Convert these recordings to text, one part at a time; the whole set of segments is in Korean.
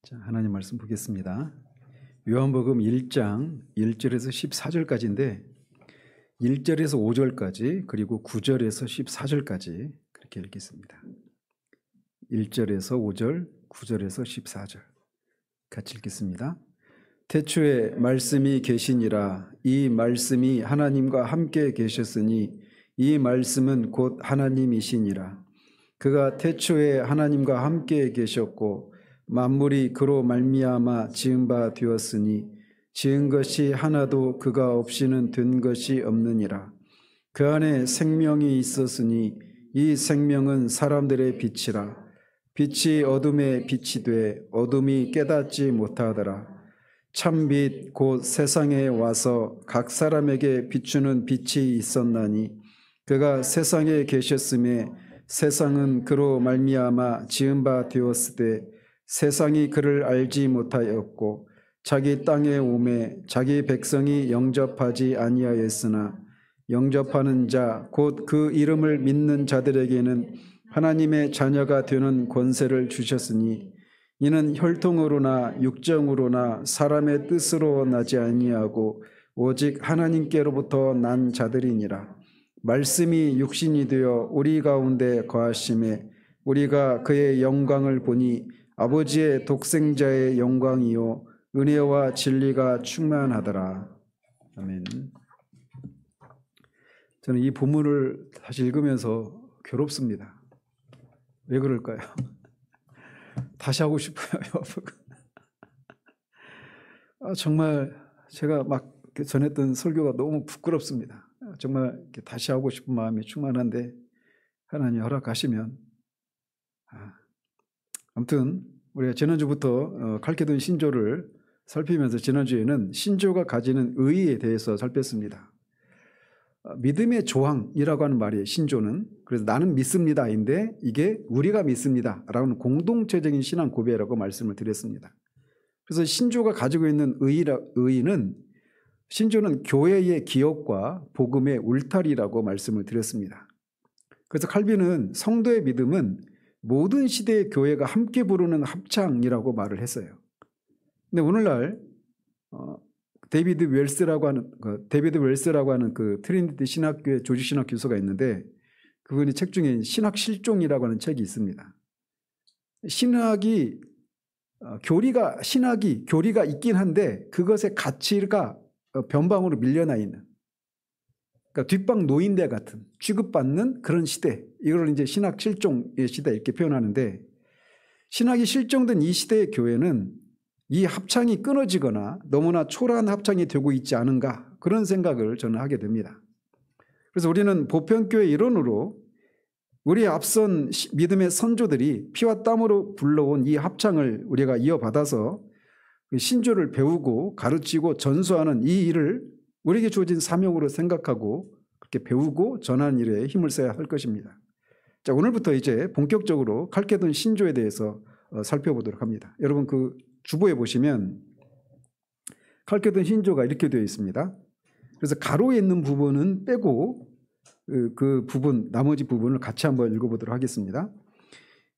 자, 하나님 말씀 보겠습니다. 요한복음 1장 1절에서 14절까지인데 1절에서 5절까지 그리고 9절에서 14절까지 그렇게 읽겠습니다. 1절에서 5절, 9절에서 14절 같이 읽겠습니다. 태초에 말씀이 계시니라. 이 말씀이 하나님과 함께 계셨으니 이 말씀은 곧 하나님이시니라. 그가 태초에 하나님과 함께 계셨고 만물이 그로 말미암아 지은 바 되었으니 지은 것이 하나도 그가 없이는 된 것이 없느니라. 그 안에 생명이 있었으니 이 생명은 사람들의 빛이라. 빛이 어둠에 빛이 돼 어둠이 깨닫지 못하더라. 참빛 곧 세상에 와서 각 사람에게 비추는 빛이 있었나니 그가 세상에 계셨음에 세상은 그로 말미암아 지은 바 되었으되 세상이 그를 알지 못하였고 자기 땅에 오매 자기 백성이 영접하지 아니하였으나 영접하는 자 곧 그 이름을 믿는 자들에게는 하나님의 자녀가 되는 권세를 주셨으니 이는 혈통으로나 육정으로나 사람의 뜻으로 나지 아니하고 오직 하나님께로부터 난 자들이니라. 말씀이 육신이 되어 우리 가운데 거하심에 우리가 그의 영광을 보니 아버지의 독생자의 영광이요 은혜와 진리가 충만하더라. 아멘. 저는 이 본문을 다시 읽으면서 괴롭습니다. 왜 그럴까요? 다시 하고 싶어요. 정말 제가 막 전했던 설교가 너무 부끄럽습니다. 정말 다시 하고 싶은 마음이 충만한데 하나님 허락하시면 아무튼 우리가 지난주부터 칼케돈 신조를 살피면서 지난주에는 신조가 가지는 의의에 대해서 살폈습니다. 믿음의 조항이라고 하는 말이에요. 신조는. 그래서 나는 믿습니다인데 이게 우리가 믿습니다라는 공동체적인 신앙 고백이라고 말씀을 드렸습니다. 그래서 신조가 가지고 있는 의의는 신조는 교회의 기업과 복음의 울타리라고 말씀을 드렸습니다. 그래서 칼빈은 성도의 믿음은 모든 시대의 교회가 함께 부르는 합창이라고 말을 했어요. 근데 오늘날 데이비드 웰스라고 하는 그 트리니티 신학교의 조직신학 교수가 있는데 그분이 책 중에 신학 실종이라고 하는 책이 있습니다. 교리가 있긴 한데 그것의 가치가 변방으로 밀려나 있는, 그러니까 뒷방 노인대 같은 취급받는 그런 시대, 이걸 이제 신학 실종의 시대 이렇게 표현하는데, 신학이 실종된 이 시대의 교회는 이 합창이 끊어지거나 너무나 초라한 합창이 되고 있지 않은가, 그런 생각을 저는 하게 됩니다. 그래서 우리는 보편교회 일원으로 우리 앞선 믿음의 선조들이 피와 땀으로 불러온 이 합창을 우리가 이어받아서 신조를 배우고 가르치고 전수하는 이 일을 우리에게 주어진 사명으로 생각하고 그렇게 배우고 전하는 일에 힘을 써야 할 것입니다. 자, 오늘부터 이제 본격적으로 칼케돈 신조에 대해서 살펴보도록 합니다. 여러분 그 주보에 보시면 칼케돈 신조가 이렇게 되어 있습니다. 그래서 가로에 있는 부분은 빼고 그 부분, 나머지 부분을 같이 한번 읽어보도록 하겠습니다.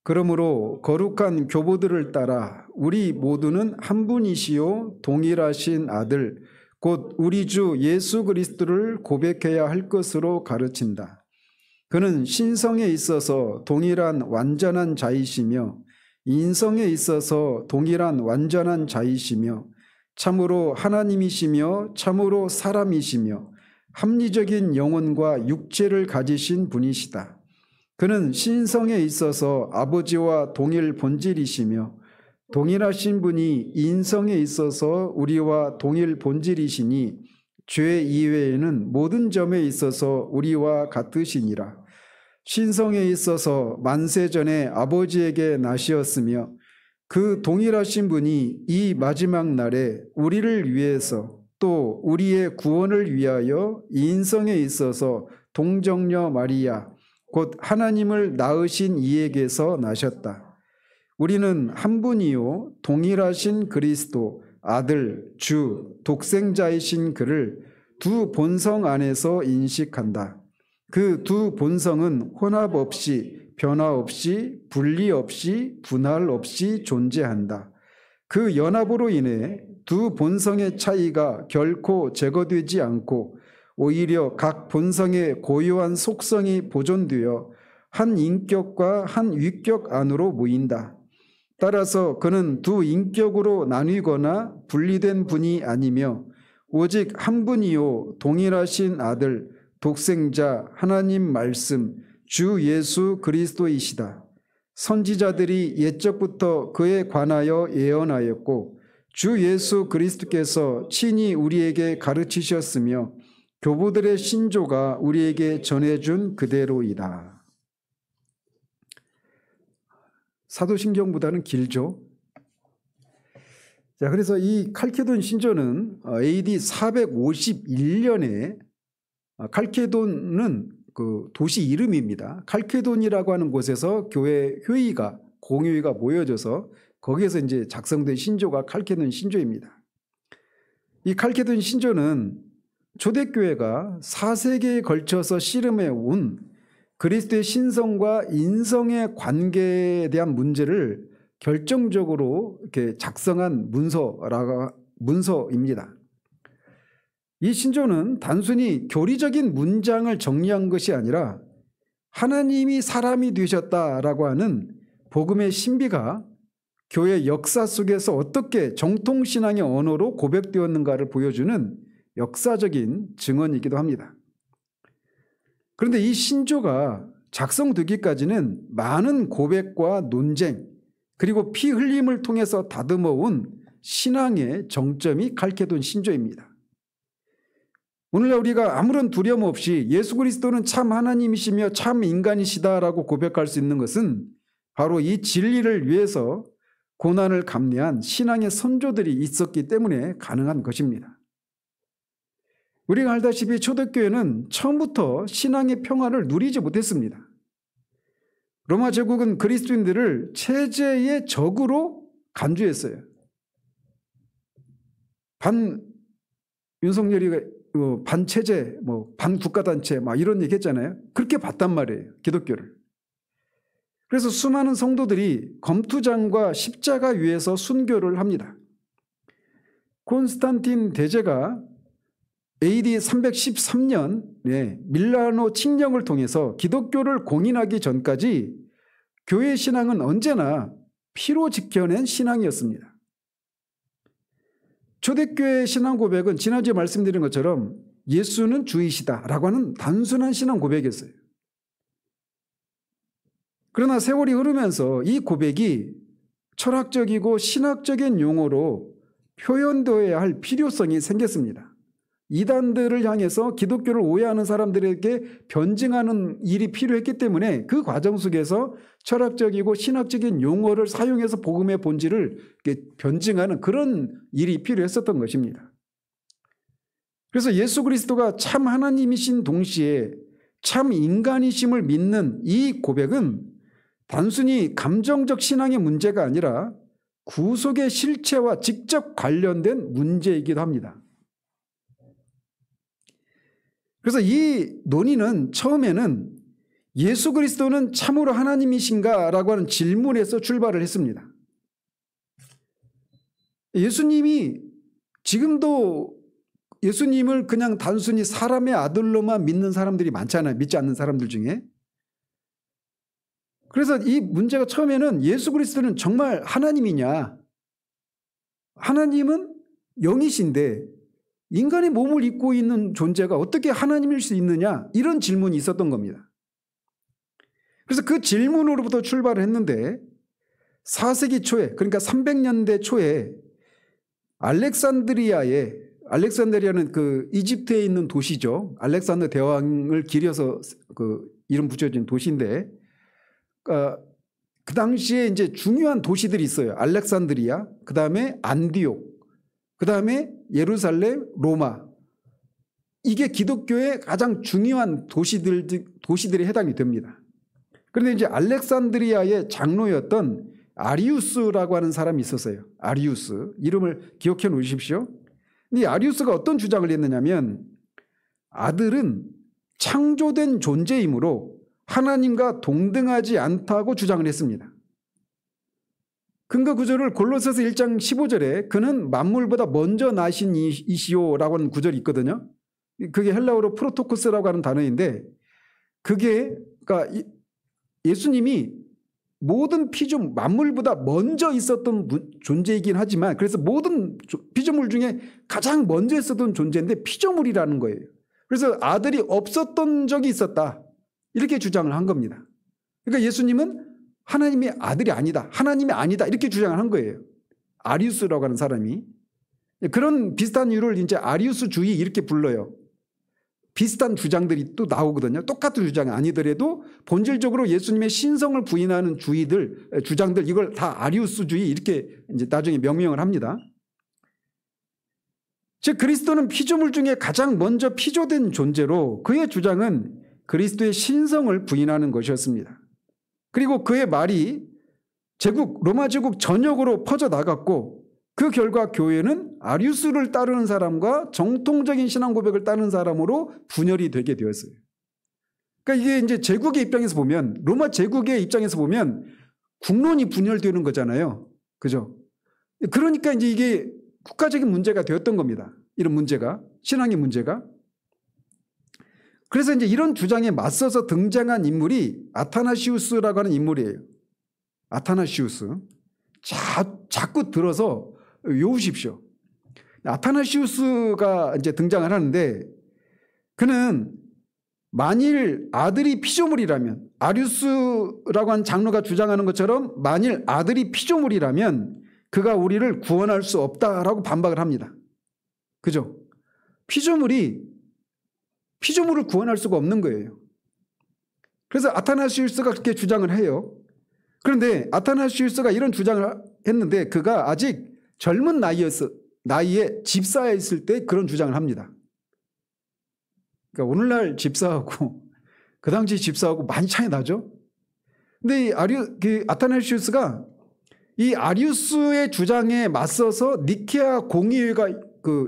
그러므로 거룩한 교보들을 따라 우리 모두는 한 분이시요 동일하신 아들 곧 우리 주 예수 그리스도를 고백해야 할 것으로 가르친다. 그는 신성에 있어서 동일한 완전한 자이시며 인성에 있어서 동일한 완전한 자이시며 참으로 하나님이시며 참으로 사람이시며 합리적인 영혼과 육체를 가지신 분이시다. 그는 신성에 있어서 아버지와 동일 본질이시며 동일하신 분이 인성에 있어서 우리와 동일 본질이시니 죄 이외에는 모든 점에 있어서 우리와 같으시니라. 신성에 있어서 만세 전에 아버지에게 나시었으며 그 동일하신 분이 이 마지막 날에 우리를 위해서 또 우리의 구원을 위하여 인성에 있어서 동정녀 마리아 곧 하나님을 낳으신 이에게서 나셨다. 우리는 한 분이요 동일하신 그리스도 아들 주 독생자이신 그를 두 본성 안에서 인식한다. 그 두 본성은 혼합 없이 변화 없이 분리 없이 분할 없이 존재한다. 그 연합으로 인해 두 본성의 차이가 결코 제거되지 않고 오히려 각 본성의 고유한 속성이 보존되어 한 인격과 한 위격 안으로 모인다. 따라서 그는 두 인격으로 나뉘거나 분리된 분이 아니며 오직 한 분이요 동일하신 아들 독생자 하나님 말씀 주 예수 그리스도이시다. 선지자들이 옛적부터 그에 관하여 예언하였고 주 예수 그리스도께서 친히 우리에게 가르치셨으며 교부들의 신조가 우리에게 전해준 그대로이다. 사도신경보다는 길죠. 자, 그래서 이 칼케돈 신조는 AD 451년에 칼케돈은 그 도시 이름입니다. 칼케돈이라고 하는 곳에서 교회 회의가 공회의가 모여져서 거기에서 이제 작성된 신조가 칼케돈 신조입니다. 이 칼케돈 신조는 초대교회가 4세기에 걸쳐서 씨름해 온 그리스도의 신성과 인성의 관계에 대한 문제를 결정적으로 이렇게 작성한 문서입니다. 이 신조는 단순히 교리적인 문장을 정리한 것이 아니라 하나님이 사람이 되셨다라고 하는 복음의 신비가 교회 역사 속에서 어떻게 정통신앙의 언어로 고백되었는가를 보여주는 역사적인 증언이기도 합니다. 그런데 이 신조가 작성되기까지는 많은 고백과 논쟁 그리고 피 흘림을 통해서 다듬어온 신앙의 정점이 칼케돈 신조입니다. 오늘날 우리가 아무런 두려움 없이 예수 그리스도는 참 하나님이시며 참 인간이시다라고 고백할 수 있는 것은 바로 이 진리를 위해서 고난을 감내한 신앙의 선조들이 있었기 때문에 가능한 것입니다. 우리가 알다시피 초대교회는 처음부터 신앙의 평화를 누리지 못했습니다. 로마 제국은 그리스도인들을 체제의 적으로 간주했어요. 윤석열이가 반체제, 반국가단체 이런 얘기 했잖아요. 그렇게 봤단 말이에요. 기독교를. 그래서 수많은 성도들이 검투장과 십자가 위에서 순교를 합니다. 콘스탄틴 대제가 AD 313년에 밀라노 칙령을 통해서 기독교를 공인하기 전까지 교회 신앙은 언제나 피로 지켜낸 신앙이었습니다. 초대교회의 신앙 고백은 지난주에 말씀드린 것처럼 예수는 주이시다라고 하는 단순한 신앙 고백이었어요. 그러나 세월이 흐르면서 이 고백이 철학적이고 신학적인 용어로 표현되어야 할 필요성이 생겼습니다. 이단들을 향해서 기독교를 오해하는 사람들에게 변증하는 일이 필요했기 때문에 그 과정 속에서 철학적이고 신학적인 용어를 사용해서 복음의 본질을 변증하는 그런 일이 필요했었던 것입니다. 그래서 예수 그리스도가 참 하나님이신 동시에 참 인간이심을 믿는 이 고백은 단순히 감정적 신앙의 문제가 아니라 구속의 실체와 직접 관련된 문제이기도 합니다. 그래서 이 논의는 처음에는 예수 그리스도는 참으로 하나님이신가? 라고 하는 질문에서 출발을 했습니다. 예수님이 지금도 예수님을 그냥 단순히 사람의 아들로만 믿는 사람들이 많잖아요. 믿지 않는 사람들 중에. 그래서 이 문제가 처음에는 예수 그리스도는 정말 하나님이냐? 하나님은 영이신데 인간의 몸을 입고 있는 존재가 어떻게 하나님일 수 있느냐? 이런 질문이 있었던 겁니다. 그래서 그 질문으로부터 출발을 했는데 4세기 초에 그러니까 300년대 초에 알렉산드리아는 그 이집트에 있는 도시죠. 알렉산더 대왕을 기려서 그 이름 붙여진 도시인데 그 당시에 이제 중요한 도시들이 있어요. 알렉산드리아, 그 다음에 안디옥, 그 다음에 예루살렘, 로마. 이게 기독교의 가장 중요한 도시들에 해당이 됩니다. 그런데 이제 알렉산드리아의 장로였던 아리우스라고 하는 사람이 있었어요. 아리우스. 이름을 기억해 놓으십시오. 근데 아리우스가 어떤 주장을 했느냐면 아들은 창조된 존재이므로 하나님과 동등하지 않다고 주장을 했습니다. 근거 구절을 골로새서 1장 15절에 그는 만물보다 먼저 나신 이시오라고 하는 구절이 있거든요. 그게 헬라어로 프로토코스라고 하는 단어인데 그게 그러니까 예수님이 모든 피조물, 만물보다 먼저 있었던 존재이긴 하지만 그래서 모든 피조물 중에 가장 먼저 있었던 존재인데 피조물이라는 거예요. 그래서 아들이 없었던 적이 있었다. 이렇게 주장을 한 겁니다. 그러니까 예수님은 하나님의 아들이 아니다. 하나님이 아니다. 이렇게 주장을 한 거예요. 아리우스라고 하는 사람이. 그런 비슷한 이유를 이제 아리우스주의 이렇게 불러요. 비슷한 주장들이 또 나오거든요. 똑같은 주장이 아니더라도 본질적으로 예수님의 신성을 부인하는 주장들 이걸 다 아리우스주의 이렇게 이제 나중에 명명을 합니다. 즉 그리스도는 피조물 중에 가장 먼저 피조된 존재로 그의 주장은 그리스도의 신성을 부인하는 것이었습니다. 그리고 그의 말이 로마 제국 전역으로 퍼져나갔고 그 결과 교회는 아리우스를 따르는 사람과 정통적인 신앙 고백을 따르는 사람으로 분열이 되게 되었어요. 그러니까 이게 이제 제국의 입장에서 보면 로마 제국의 입장에서 보면 국론이 분열되는 거잖아요. 그죠? 그러니까 이제 이게 국가적인 문제가 되었던 겁니다. 이런 문제가 신앙의 문제가. 그래서 이제 이런 주장에 맞서서 등장한 인물이 아타나시우스라고 하는 인물이에요. 아타나시우스. 자꾸 들어서 외우십시오. 아타나시우스가 이제 등장을 하는데 그는 만일 아들이 피조물이라면 아리우스라고 하는 장로가 주장하는 것처럼 만일 아들이 피조물이라면 그가 우리를 구원할 수 없다라고 반박을 합니다. 그죠? 피조물을 구원할 수가 없는 거예요. 그래서 아타나시우스가 그렇게 주장을 해요. 그런데 아타나시우스가 이런 주장을 했는데 그가 아직 젊은 나이에 집사였을 때 그런 주장을 합니다. 그러니까 오늘날 집사하고 그 당시 집사하고 많이 차이 나죠. 근데 아타나시우스가 이 아리우스의 주장에 맞서서 니케아 공의회가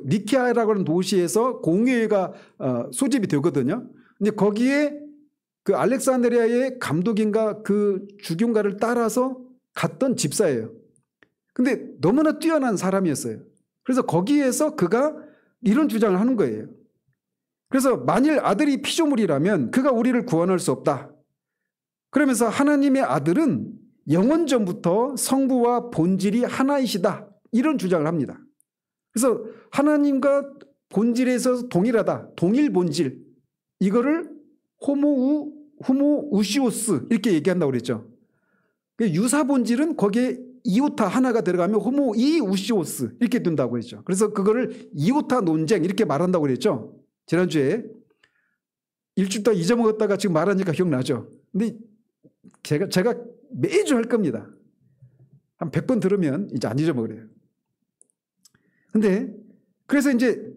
니케아라고 하는 도시에서 공의회가 소집이 되거든요. 근데 거기에 그 알렉산드리아의 감독인가 그 주교인가를 따라서 갔던 집사예요. 근데 너무나 뛰어난 사람이었어요. 그래서 거기에서 그가 이런 주장을 하는 거예요. 그래서 만일 아들이 피조물이라면 그가 우리를 구원할 수 없다. 그러면서 하나님의 아들은 영원전부터 성부와 본질이 하나이시다. 이런 주장을 합니다. 그래서 하나님과 본질에서 동일하다. 동일 본질. 이거를 호모우시오스 이렇게 얘기한다고 그랬죠. 유사 본질은 거기에 이오타 하나가 들어가면 호모이우시오스 이렇게 둔다고 했죠. 그래서 그거를 이오타 논쟁 이렇게 말한다고 그랬죠. 지난주에 일주일 동안 잊어먹었다가 지금 말하니까 기억나죠. 근데 제가 매주 할 겁니다. 한 100번 들으면 이제 안 잊어먹으래요. 근데 그래서 이제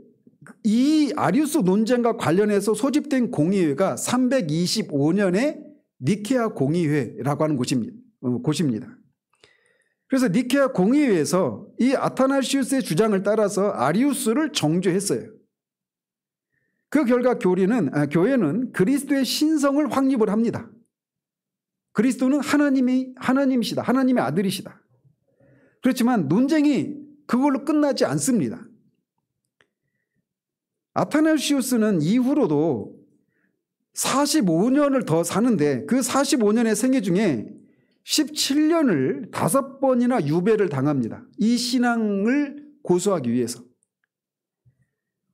이 아리우스 논쟁과 관련해서 소집된 공의회가 325년에 니케아 공의회라고 하는 곳입니다. 그래서 니케아 공의회에서 이 아타나시우스의 주장을 따라서 아리우스를 정죄했어요. 그 결과 교회는 그리스도의 신성을 확립을 합니다. 그리스도는 하나님이시다. 하나님의 아들이시다. 그렇지만 논쟁이 그걸로 끝나지 않습니다. 아타나시우스는 이후로도 45년을 더 사는데 그 45년의 생애 중에 17년을 5번이나 유배를 당합니다. 이 신앙을 고수하기 위해서.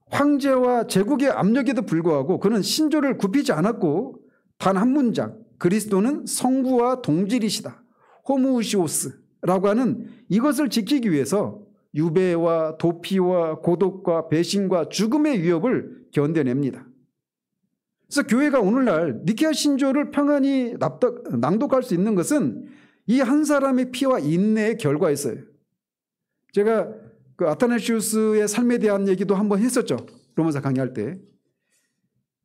황제와 제국의 압력에도 불구하고 그는 신조를 굽히지 않았고 단 한 문장 그리스도는 성부와 동질이시다. 호모우시오스라고 하는 이것을 지키기 위해서 유배와 도피와 고독과 배신과 죽음의 위협을 견뎌냅니다. 그래서 교회가 오늘날 니케아 신조를 평안히 낭독할 수 있는 것은 이 한 사람의 피와 인내의 결과였어요. 제가 그 아타나시우스의 삶에 대한 얘기도 한번 했었죠. 로마서 강의할 때.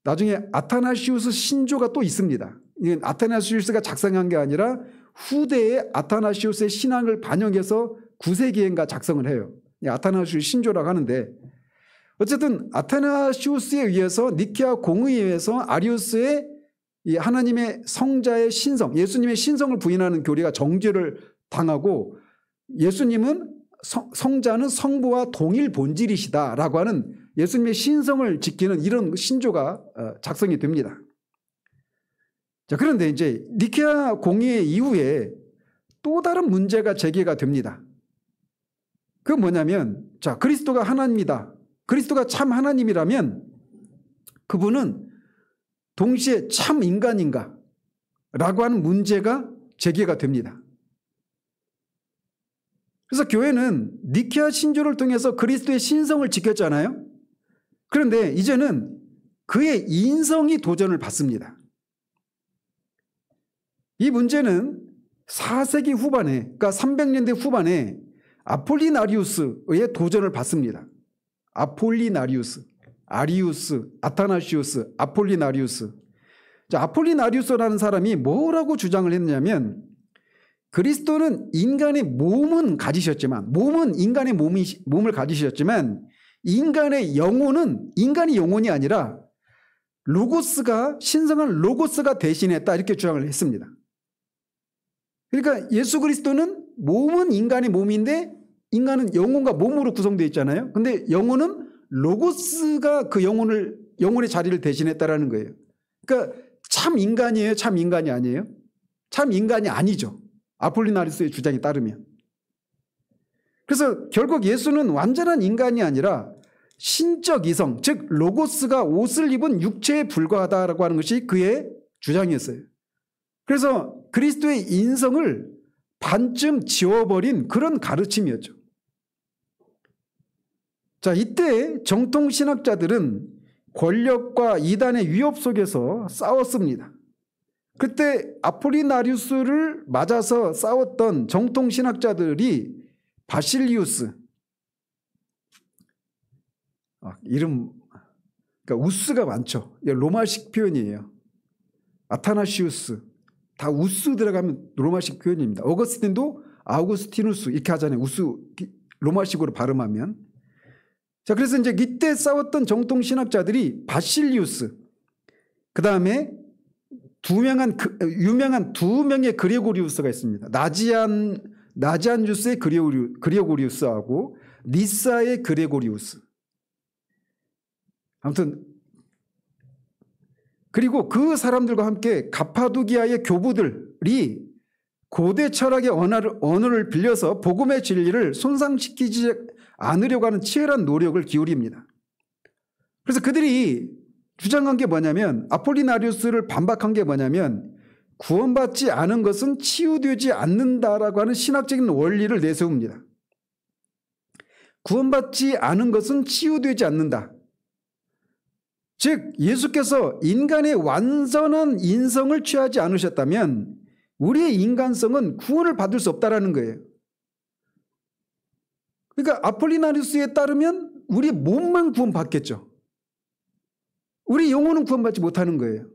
나중에 아타나시우스 신조가 또 있습니다. 이건 아타나시우스가 작성한 게 아니라 후대의 아타나시우스의 신앙을 반영해서 9세기엔가 작성을 해요. 아타나시우스 신조라고 하는데 어쨌든 아타나시우스에 의해서 니케아 공의회에서 아리우스의 이 하나님의 성자의 신성, 예수님의 신성을 부인하는 교리가 정죄를 당하고 예수님은 성자는 성부와 동일 본질이시다라고 하는 예수님의 신성을 지키는 이런 신조가 작성이 됩니다. 자, 그런데 이제 니케아 공의회 이후에 또 다른 문제가 제기가 됩니다. 그 뭐냐면, 자, 그리스도가 하나님이다. 그리스도가 참 하나님이라면 그분은 동시에 참 인간인가? 라고 하는 문제가 제기가 됩니다. 그래서 교회는 니케아 신조를 통해서 그리스도의 신성을 지켰잖아요. 그런데 이제는 그의 인성이 도전을 받습니다. 이 문제는 4세기 후반에, 그러니까 300년대 후반에 아폴리나리우스의 도전을 받습니다. 아폴리나리우스, 아리우스, 아타나시우스, 아폴리나리우스. 자, 아폴리나리우스라는 사람이 뭐라고 주장을 했냐면, 그리스도는 인간의 몸은 가지셨지만, 몸은 인간의 몸을 가지셨지만, 인간의 영혼은 인간이 영혼이 아니라 로고스가, 신성한 로고스가 대신했다, 이렇게 주장을 했습니다. 그러니까 예수 그리스도는 몸은 인간의 몸인데 인간은 영혼과 몸으로 구성되어 있잖아요. 근데 영혼은 로고스가 그 영혼의 자리를 대신했다라는 거예요. 그러니까 참 인간이에요? 참 인간이 아니에요? 참 인간이 아니죠. 아폴리나리스의 주장에 따르면. 그래서 결국 예수는 완전한 인간이 아니라 신적 이성, 즉 로고스가 옷을 입은 육체에 불과하다라고 하는 것이 그의 주장이었어요. 그래서 그리스도의 인성을 반쯤 지워버린 그런 가르침이었죠. 자, 이때 정통신학자들은 권력과 이단의 위협 속에서 싸웠습니다. 그때 아폴리나리우스를 맞아서 싸웠던 정통신학자들이 바실리우스, 이름, 그러니까 우스가 많죠. 로마식 표현이에요. 아타나시우스, 다 우스 들어가면 로마식 표현입니다. 어거스틴도 아우구스티누스 이렇게 하잖아요. 우스 로마식으로 발음하면. 자, 그래서 이제 이때 싸웠던 정통 신학자들이 바실리우스, 그 다음에 유명한 두 명의 그레고리우스가 있습니다. 나지안주스의 그레고리우스하고 니사의 그레고리우스. 아무튼 그리고 그 사람들과 함께 가파도기아의 교부들이 고대 철학의 언어를 빌려서 복음의 진리를 손상시키지 않으려고 하는 치열한 노력을 기울입니다. 그래서 그들이 주장한 게 뭐냐면, 아폴리나리우스를 반박한 게 뭐냐면, 구원받지 않은 것은 치유되지 않는다라고 하는 신학적인 원리를 내세웁니다. 구원받지 않은 것은 치유되지 않는다. 즉 예수께서 인간의 완전한 인성을 취하지 않으셨다면 우리의 인간성은 구원을 받을 수 없다라는 거예요. 그러니까 아폴리나리우스에 따르면 우리 몸만 구원받겠죠. 우리 영혼은 구원받지 못하는 거예요.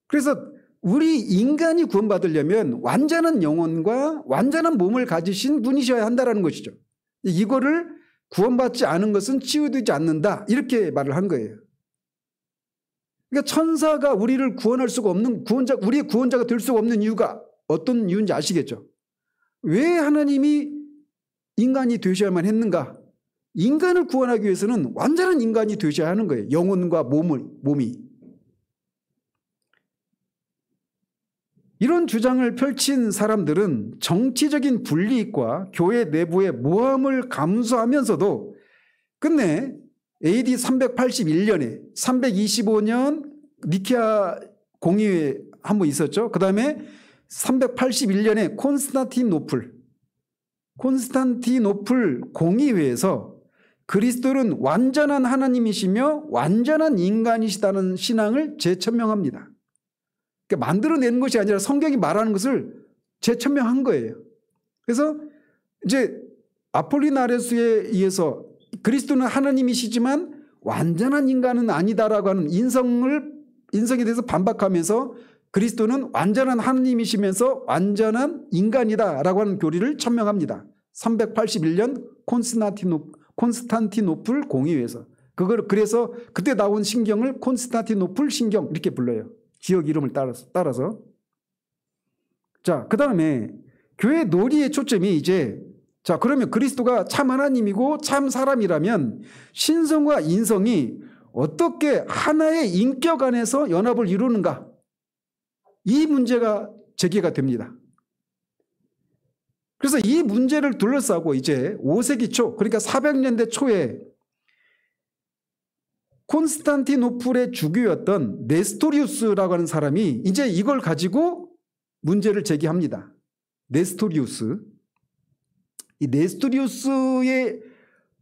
그래서 우리 인간이 구원받으려면 완전한 영혼과 완전한 몸을 가지신 분이셔야 한다는 것이죠. 이거를 구원받지 않은 것은 치유되지 않는다, 이렇게 말을 한 거예요. 그러니까 천사가 우리를 구원할 수가 없는 우리의 구원자가 될 수가 없는 이유가 어떤 이유인지 아시겠죠? 왜 하나님이 인간이 되셔야만 했는가? 인간을 구원하기 위해서는 완전한 인간이 되셔야 하는 거예요. 영혼과 몸이. 이런 주장을 펼친 사람들은 정치적인 불이익과 교회 내부의 모함을 감수하면서도 끝내 AD 381년에 325년 니케아 공의회 한번 있었죠. 그 다음에 381년에 콘스탄티노플 공의회에서 그리스도는 완전한 하나님이시며 완전한 인간이시다는 신앙을 재천명합니다. 그러니까 만들어내는 것이 아니라 성경이 말하는 것을 재천명한 거예요. 그래서 이제 아폴리나리우스에 의해서 그리스도는 하나님이시지만 완전한 인간은 아니다라고 하는 인성에 대해서 반박하면서 그리스도는 완전한 하나님이시면서 완전한 인간이다라고 하는 교리를 천명합니다. 381년 콘스탄티노플 공의회에서. 그래서 그때 나온 신경을 콘스탄티노플 신경 이렇게 불러요. 지역 이름을 따라서. 자, 그 다음에 교회 놀이의 초점이 이제 자, 그러면 그리스도가 참 하나님이고 참 사람이라면 신성과 인성이 어떻게 하나의 인격 안에서 연합을 이루는가? 이 문제가 제기가 됩니다. 그래서 이 문제를 둘러싸고 이제 5세기 초, 그러니까 400년대 초에 콘스탄티노플의 주교였던 네스토리우스라고 하는 사람이 이제 이걸 가지고 문제를 제기합니다. 네스토리우스. 이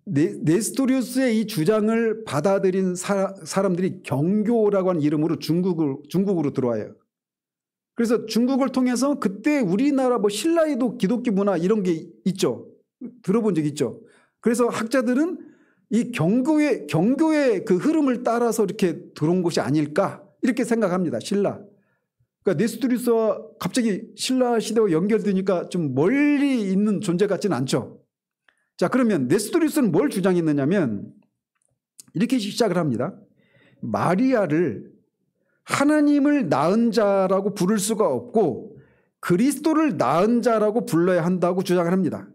네스토리우스의 이 주장을 받아들인 사람들이 경교라고 하는 이름으로 중국으로 들어와요. 그래서 중국을 통해서 그때 우리나라 뭐 신라에도 기독교 문화 이런 게 있죠. 들어본 적 있죠. 그래서 학자들은 이 경교의 그 흐름을 따라서 이렇게 들어온 것이 아닐까 이렇게 생각합니다. 신라. 그러니까 네스토리우스와 갑자기 신라 시대와 연결되니까 좀 멀리 있는 존재 같지는 않죠. 자, 그러면 네스토리우스는 뭘 주장했느냐면 이렇게 시작을 합니다. 마리아를 하나님을 낳은 자라고 부를 수가 없고 그리스도를 낳은 자라고 불러야 한다고 주장을 합니다.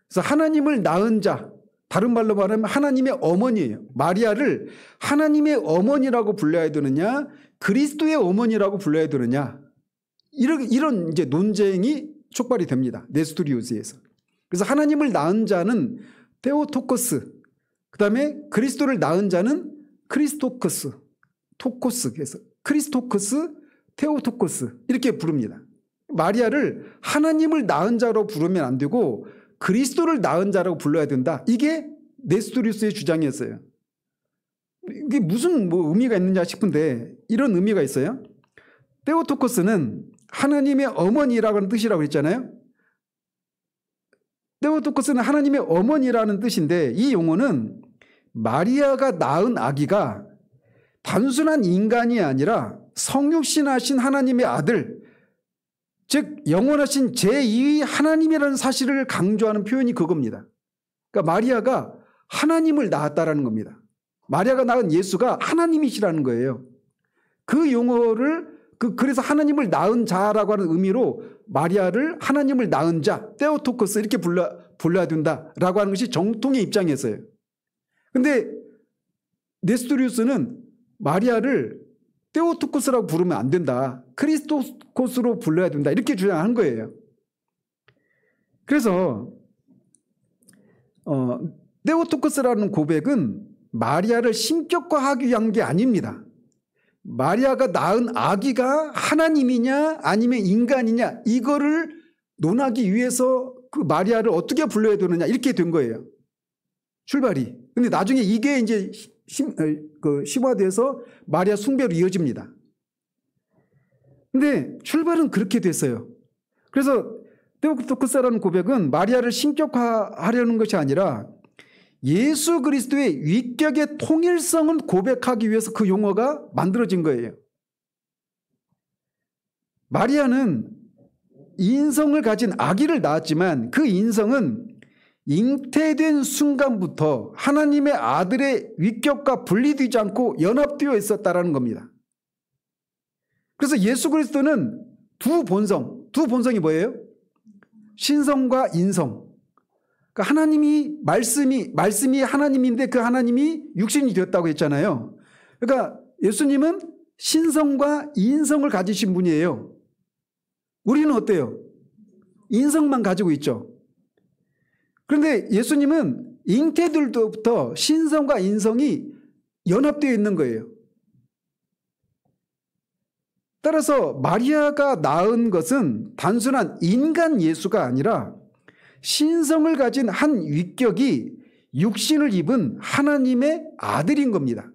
그래서 하나님을 낳은 자, 다른 말로 말하면 하나님의 어머니예요. 마리아를 하나님의 어머니라고 불러야 되느냐 그리스도의 어머니라고 불러야 되느냐 이런 이제 논쟁이 촉발이 됩니다. 네스토리우스에서. 그래서 하나님을 낳은 자는 테오토코스, 그 다음에 그리스도를 낳은 자는 크리스토코스, 그래서 크리스토코스, 테오토코스 이렇게 부릅니다. 마리아를 하나님을 낳은 자로 부르면 안 되고 그리스도를 낳은 자라고 불러야 된다. 이게 네스토리우스의 주장이었어요. 이게 무슨 의미가 있느냐 싶은데 이런 의미가 있어요. 테오토코스는 하나님의 어머니라고 하는 뜻이라고 했잖아요. 테오토코스는 하나님의 어머니라는 뜻인데 이 용어는 마리아가 낳은 아기가 단순한 인간이 아니라 성육신하신 하나님의 아들, 즉 영원하신 제2위 하나님이라는 사실을 강조하는 표현이 그겁니다. 그러니까 마리아가 하나님을 낳았다라는 겁니다. 마리아가 낳은 예수가 하나님이시라는 거예요. 그 용어를 그래서 하나님을 낳은 자라고 하는 의미로 마리아를 하나님을 낳은 자, 테오토코스 이렇게 불러야 된다라고 하는 것이 정통의 입장이었어요. 그런데 네스토리우스는 마리아를 테오토코스라고 부르면 안 된다. 크리스토코스로 불러야 된다. 이렇게 주장한 거예요. 그래서 테오토코스라는 고백은 마리아를 신격화하기 위한 게 아닙니다. 마리아가 낳은 아기가 하나님이냐 아니면 인간이냐 이거를 논하기 위해서 그 마리아를 어떻게 불러야 되느냐 이렇게 된 거예요. 출발이. 근데 나중에 이게 이제 심화돼서 마리아 숭배로 이어집니다. 근데 출발은 그렇게 됐어요. 그래서 테오토코스라는 고백은 마리아를 신격화하려는 것이 아니라 예수 그리스도의 위격의 통일성을 고백하기 위해서 그 용어가 만들어진 거예요. 마리아는 인성을 가진 아기를 낳았지만 그 인성은 잉태된 순간부터 하나님의 아들의 위격과 분리되지 않고 연합되어 있었다라는 겁니다. 그래서 예수 그리스도는 두 본성이 뭐예요? 신성과 인성. 그러니까 하나님이 말씀이 하나님인데 그 하나님이 육신이 되었다고 했잖아요. 그러니까 예수님은 신성과 인성을 가지신 분이에요. 우리는 어때요? 인성만 가지고 있죠. 그런데 예수님은 잉태들부터 신성과 인성이 연합되어 있는 거예요. 따라서 마리아가 낳은 것은 단순한 인간 예수가 아니라 신성을 가진 한 위격이 육신을 입은 하나님의 아들인 겁니다.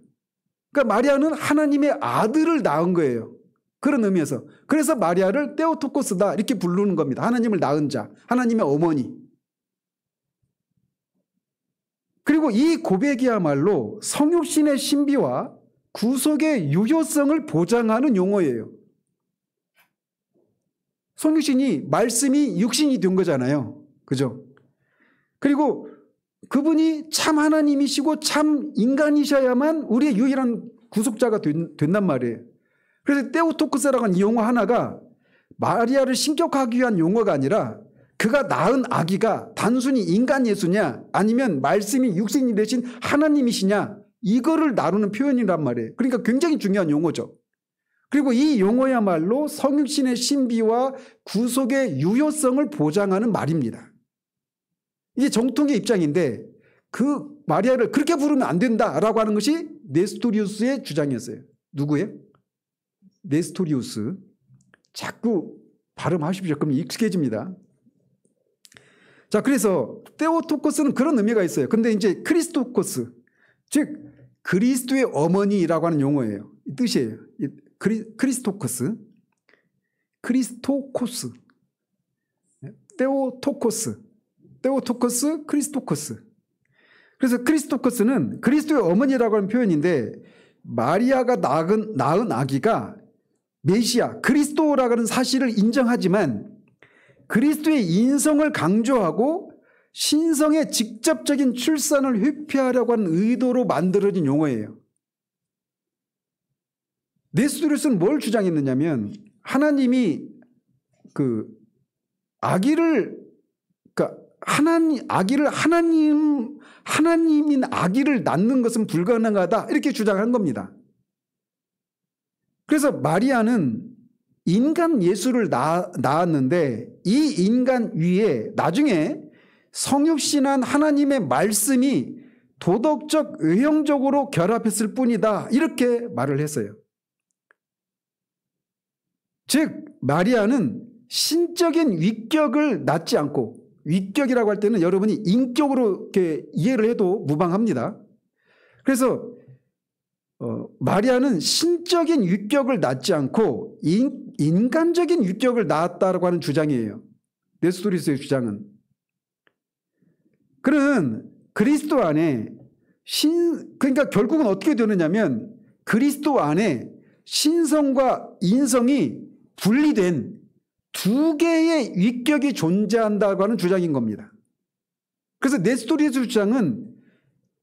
그러니까 마리아는 하나님의 아들을 낳은 거예요. 그런 의미에서. 그래서 마리아를 테오토코스다 이렇게 부르는 겁니다. 하나님을 낳은 자, 하나님의 어머니. 그리고 이 고백이야말로 성육신의 신비와 구속의 유효성을 보장하는 용어예요. 성육신이 말씀이 육신이 된 거잖아요. 그죠? 그리고 그분이 참 하나님이시고 참 인간이셔야만 우리의 유일한 구속자가 된단 말이에요. 그래서 테오토코스라고 하는 이 용어 하나가 마리아를 신격화하기 위한 용어가 아니라 그가 낳은 아기가 단순히 인간 예수냐 아니면 말씀이 육신이 되신 하나님이시냐 이거를 나누는 표현이란 말이에요. 그러니까 굉장히 중요한 용어죠. 그리고 이 용어야말로 성육신의 신비와 구속의 유효성을 보장하는 말입니다. 이게 정통의 입장인데 그 마리아를 그렇게 부르면 안 된다라고 하는 것이 네스토리우스의 주장이었어요. 누구예요? 네스토리우스. 자꾸 발음하십시오. 그럼 익숙해집니다. 자, 그래서 테오토코스는 그런 의미가 있어요. 근데 이제 크리스토코스, 즉 그리스도의 어머니라고 하는 용어예요. 이 뜻이에요. 크리스토코스, 크리스토코스, 테오토코스, 크리스토코스. 그래서 크리스토코스는 그리스도의 어머니라고 하는 표현인데 마리아가 낳은 아기가 메시아, 그리스도라고 하는 사실을 인정하지만 그리스도의 인성을 강조하고 신성의 직접적인 출산을 회피하려고 하는 의도로 만들어진 용어예요. 네스토리우스는 뭘 주장했느냐면 하나님이 그 아기를 그러니까 하나님인 아기를 낳는 것은 불가능하다 이렇게 주장한 겁니다. 그래서 마리아는 인간 예수를 낳았는데 이 인간 위에 나중에 성육신한 하나님의 말씀이 도덕적 의형적으로 결합했을 뿐이다 이렇게 말을 했어요. 즉 마리아는 신적인 위격을 낳지 않고 위격이라고 할 때는 여러분이 인격으로 이렇게 이해를 해도 무방합니다. 그래서 마리아는 신적인 위격을 낳지 않고 인간적인 위격을 낳았다라고 하는 주장이에요. 네스토리우스의 주장은. 그는 그리스도 안에 그러니까 결국은 어떻게 되느냐면 그리스도 안에 신성과 인성이 분리된 두 개의 위격이 존재한다고 하는 주장인 겁니다. 그래서 네스토리우스 주장은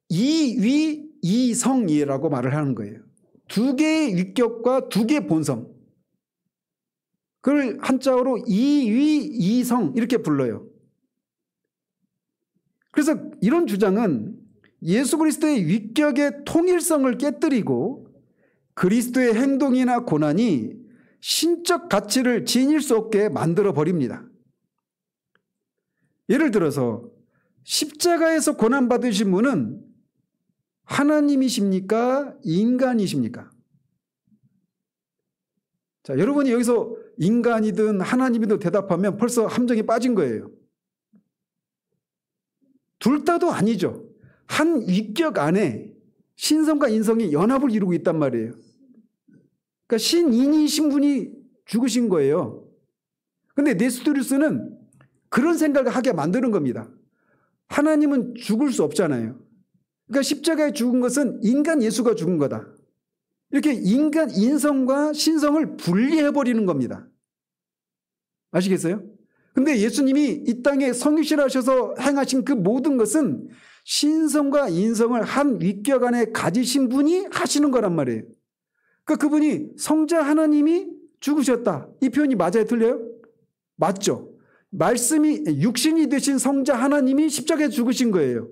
이위 이성이라고 말을 하는 거예요. 두 개의 위격과 두 개의 본성. 그걸 한자어로 이위 이성 이렇게 불러요. 그래서 이런 주장은 예수 그리스도의 위격의 통일성을 깨뜨리고 그리스도의 행동이나 고난이 신적 가치를 지닐 수 없게 만들어 버립니다. 예를 들어서 십자가에서 고난받으신 분은 하나님이십니까? 인간이십니까? 자, 여러분이 여기서 인간이든 하나님이든 대답하면 벌써 함정에 빠진 거예요. 둘 다도 아니죠. 한 위격 안에 신성과 인성이 연합을 이루고 있단 말이에요. 그러니까 신인이신 분이 죽으신 거예요. 그런데 네스토리우스는 그런 생각을 하게 만드는 겁니다. 하나님은 죽을 수 없잖아요. 그러니까 십자가에 죽은 것은 인간 예수가 죽은 거다. 이렇게 인간 인성과 신성을 분리해버리는 겁니다. 아시겠어요? 근데 예수님이 이 땅에 성육신하셔서 행하신 그 모든 것은 신성과 인성을 한 위격 안에 가지신 분이 하시는 거란 말이에요. 그러니까 그분이 성자 하나님이 죽으셨다. 이 표현이 맞아요? 틀려요? 맞죠. 말씀이 육신이 되신 성자 하나님이 십자가에 죽으신 거예요.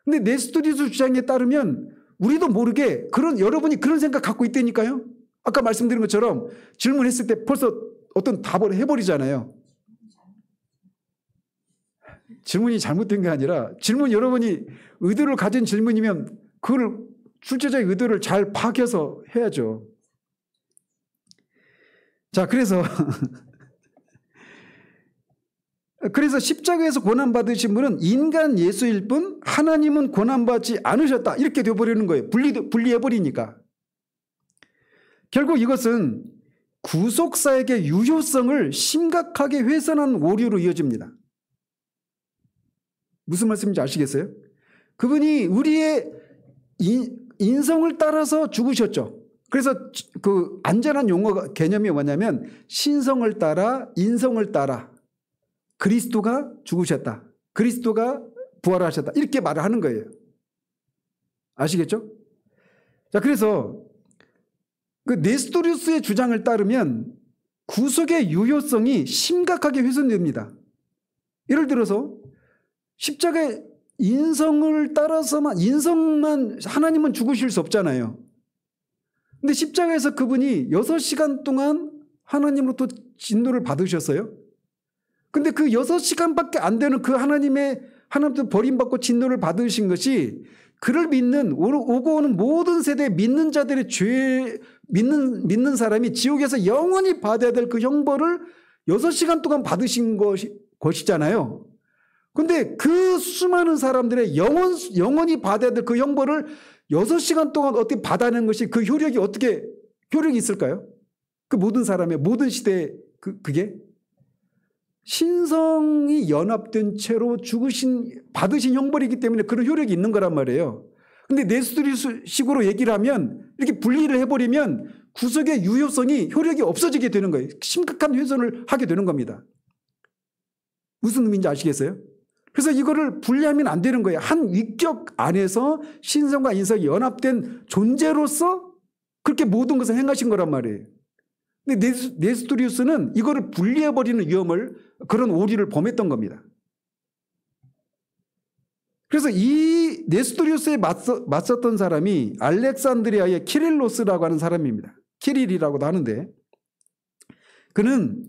근데 네스토리우스 주장에 따르면 우리도 모르게 여러분이 그런 생각 갖고 있다니까요. 아까 말씀드린 것처럼 질문했을 때 벌써 어떤 답을 해버리잖아요. 질문이 잘못된 게 아니라 여러분이 의도를 가진 질문이면 그걸 출제자의 의도를 잘 파악해서 해야죠. 자, 그래서 십자가에서 고난받으신 분은 인간 예수일 뿐 하나님은 고난받지 않으셨다. 이렇게 되어버리는 거예요. 분리해버리니까. 결국 이것은 구속사역의 유효성을 심각하게 훼손하는 오류로 이어집니다. 무슨 말씀인지 아시겠어요? 그분이 우리의 인성을 따라서 죽으셨죠. 그래서 그 안전한 용어 개념이 뭐냐면 신성을 따라 인성을 따라 그리스도가 죽으셨다. 그리스도가 부활하셨다. 이렇게 말을 하는 거예요. 아시겠죠? 자, 그래서 그 네스토리우스의 주장을 따르면 구속의 유효성이 심각하게 훼손됩니다. 예를 들어서 십자가의 인성을 따라서만, 인성만 하나님은 죽으실 수 없잖아요. 근데 십자가에서 그분이 6시간 동안 하나님으로부터 진노를 받으셨어요. 근데 그 6시간밖에 안 되는 그 하나님부터 버림받고 진노를 받으신 것이 그를 믿는, 오고 오는 모든 세대 믿는 자들의 믿는 사람이 지옥에서 영원히 받아야 될 그 형벌을 6시간 동안 받으신 것이잖아요. 근데 그 수많은 사람들의 영원히 받아야 될 그 형벌을 6시간 동안 어떻게 받아내는 것이 그 효력이 있을까요? 그 모든 사람의, 모든 시대에 그게? 신성이 연합된 채로 받으신 형벌이기 때문에 그런 효력이 있는 거란 말이에요. 근데 네스토리식으로 얘기를 하면, 이렇게 분리를 해버리면 구속의 유효성이, 효력이 없어지게 되는 거예요. 심각한 훼손을 하게 되는 겁니다. 무슨 의미인지 아시겠어요? 그래서 이거를 분리하면 안 되는 거예요. 한 위격 안에서 신성과 인성이 연합된 존재로서 그렇게 모든 것을 행하신 거란 말이에요. 근데 네스토리우스는 이거를 분리해버리는 그런 오리를 범했던 겁니다. 그래서 이 네스토리우스에 맞섰던 사람이 알렉산드리아의 키릴로스라고 하는 사람입니다. 키릴이라고도 하는데, 그는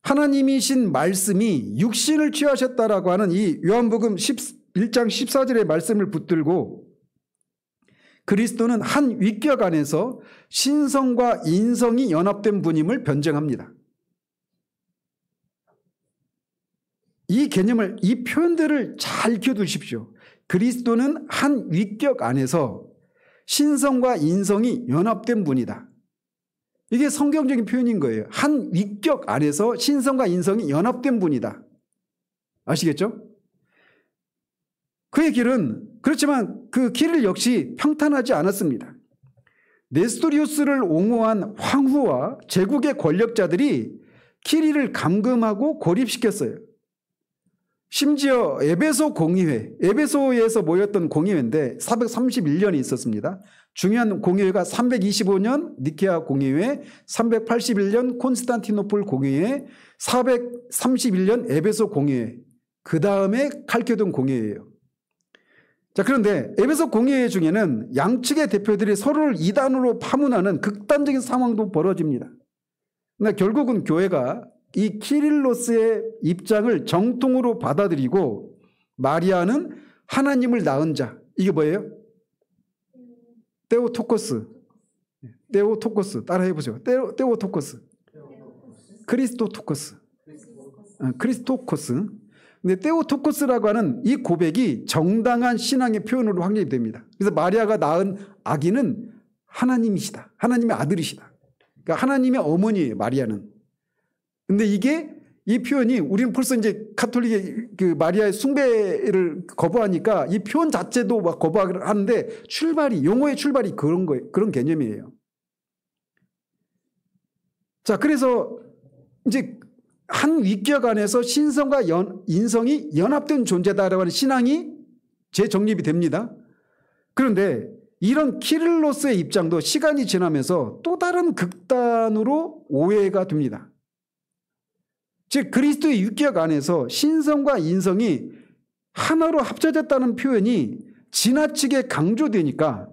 하나님이신 말씀이 육신을 취하셨다라고 하는 이 요한복음 1장 14절의 말씀을 붙들고 그리스도는 한 위격 안에서 신성과 인성이 연합된 분임을 변증합니다. 이 개념을, 이 표현들을 잘 익혀두십시오. 그리스도는 한 위격 안에서 신성과 인성이 연합된 분이다. 이게 성경적인 표현인 거예요. 한 위격 안에서 신성과 인성이 연합된 분이다. 아시겠죠? 그의 길은, 그렇지만 그 길을 역시 평탄하지 않았습니다. 네스토리우스를 옹호한 황후와 제국의 권력자들이 키릴을 감금하고 고립시켰어요. 심지어 에베소 공의회, 에베소에서 모였던 공의회인데 431년이 있었습니다. 중요한 공의회가 325년 니케아 공의회, 381년 콘스탄티노플 공의회, 431년 에베소 공의회, 그 다음에 칼케돈 공의회예요. 자, 그런데 에베소 공의회 중에는 양측의 대표들이 서로를 이단으로 파문하는 극단적인 상황도 벌어집니다. 그러나 결국은 교회가 이 키릴로스의 입장을 정통으로 받아들이고 마리아는 하나님을 낳은 자, 이게 뭐예요? 테오토코스. 따라해 보세요. 테오토코스. 크리스토토코스. 크리스토코스. 근데 테오토코스라고 하는 이 고백이 정당한 신앙의 표현으로 확립이 됩니다. 그래서 마리아가 낳은 아기는 하나님이시다. 하나님의 아들이시다. 그러니까 하나님의 어머니예요, 마리아는. 근데 이 표현이, 우리는 벌써 이제 가톨릭의 그 마리아의 숭배를 거부하니까 이 표현 자체도 막 거부하는데 용어의 출발이 그런 거예요. 그런 개념이에요. 자, 그래서 이제 한 위격 안에서 신성과 인성이 연합된 존재다라고 하는 신앙이 재정립이 됩니다. 그런데 이런 키릴로스의 입장도 시간이 지나면서 또 다른 극단으로 오해가 됩니다. 즉 그리스도의 육격 안에서 신성과 인성이 하나로 합쳐졌다는 표현이 지나치게 강조되니까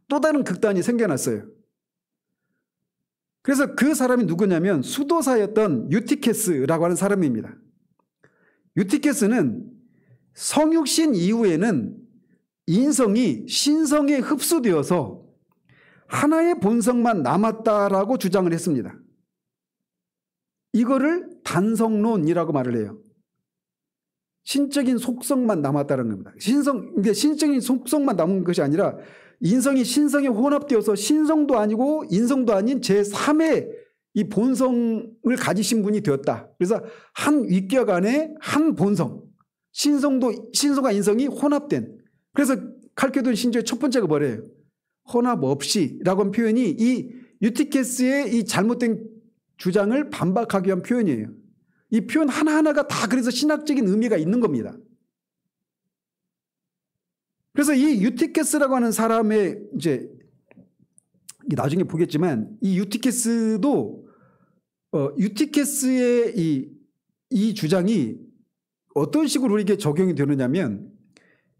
또 다른 극단이 생겨났어요. 그래서 그 사람이 누구냐면 수도사였던 유티케스라고 하는 사람입니다. 유티케스는 성육신 이후에는 인성이 신성에 흡수되어서 하나의 본성만 남았다라고 주장을 했습니다. 이거를 단성론이라고 말을 해요. 신적인 속성만 남았다는 겁니다. 근데 신적인 속성만 남은 것이 아니라 인성이 신성에 혼합되어서 신성도 아니고 인성도 아닌 제3의 이 본성을 가지신 분이 되었다. 그래서 한 위격 안에 한 본성, 신성과 인성이 혼합된. 그래서 칼케돈 신조의 첫 번째가 뭐래요? 혼합 없이라고 하는 표현이 이 유티케스의 이 잘못된 주장을 반박하기 위한 표현이에요. 이 표현 하나하나가 다 그래서 신학적인 의미가 있는 겁니다. 그래서 이 유티케스라고 하는 사람의 이제 나중에 보겠지만 이 유티케스도 유티케스의 이 주장이 어떤 식으로 우리에게 적용이 되느냐면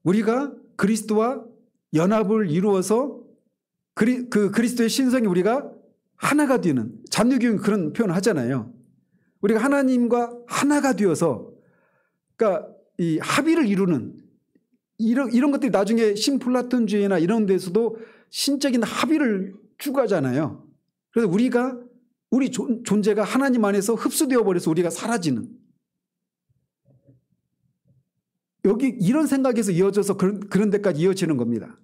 우리가 그리스도와 연합을 이루어서 그리스도의 신성이 우리가 하나가 되는, 잔류교회 그런 표현을 하잖아요. 우리가 하나님과 하나가 되어서 그러니까 이 합의를 이루는 이런 것들이 나중에 신플라톤주의나 이런 데서도 신적인 합의를 추구하잖아요. 그래서 우리 존재가 하나님 안에서 흡수되어 버려서 우리가 사라지는, 여기 이런 생각에서 이어져서 그런 데까지 이어지는 겁니다.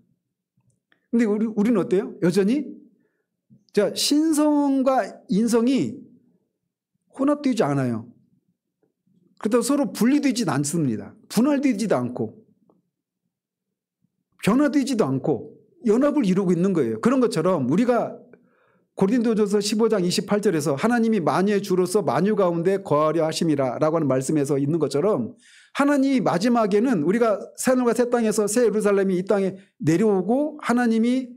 근데 우리는 어때요? 여전히 자, 신성과 인성이 혼합되지 않아요. 그렇다고 서로 분리되지도 않습니다. 분할되지도 않고 변화되지도 않고 연합을 이루고 있는 거예요. 그런 것처럼 우리가 고린도전서 15장 28절에서 하나님이 만유의 주로서 만유 가운데 거하려 하심이라 라고 하는 말씀에서 있는 것처럼 하나님이 마지막에는 우리가 새하늘과 새 땅에서 새 예루살렘이 이 땅에 내려오고 하나님이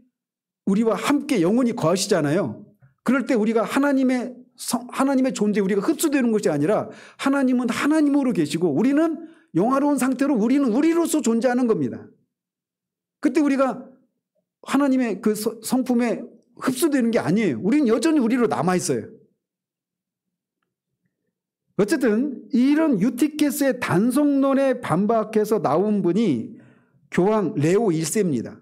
우리와 함께 영원히 거하시잖아요. 그럴 때 우리가 하나님의 존재 우리가 흡수되는 것이 아니라 하나님은 하나님으로 계시고 우리는 영화로운 상태로 우리는 우리로서 존재하는 겁니다. 그때 우리가 하나님의 그 성품에 흡수되는 게 아니에요. 우리는 여전히 우리로 남아있어요. 어쨌든 이런 유티케스의 단속론에 반박해서 나온 분이 교황 레오 1세입니다.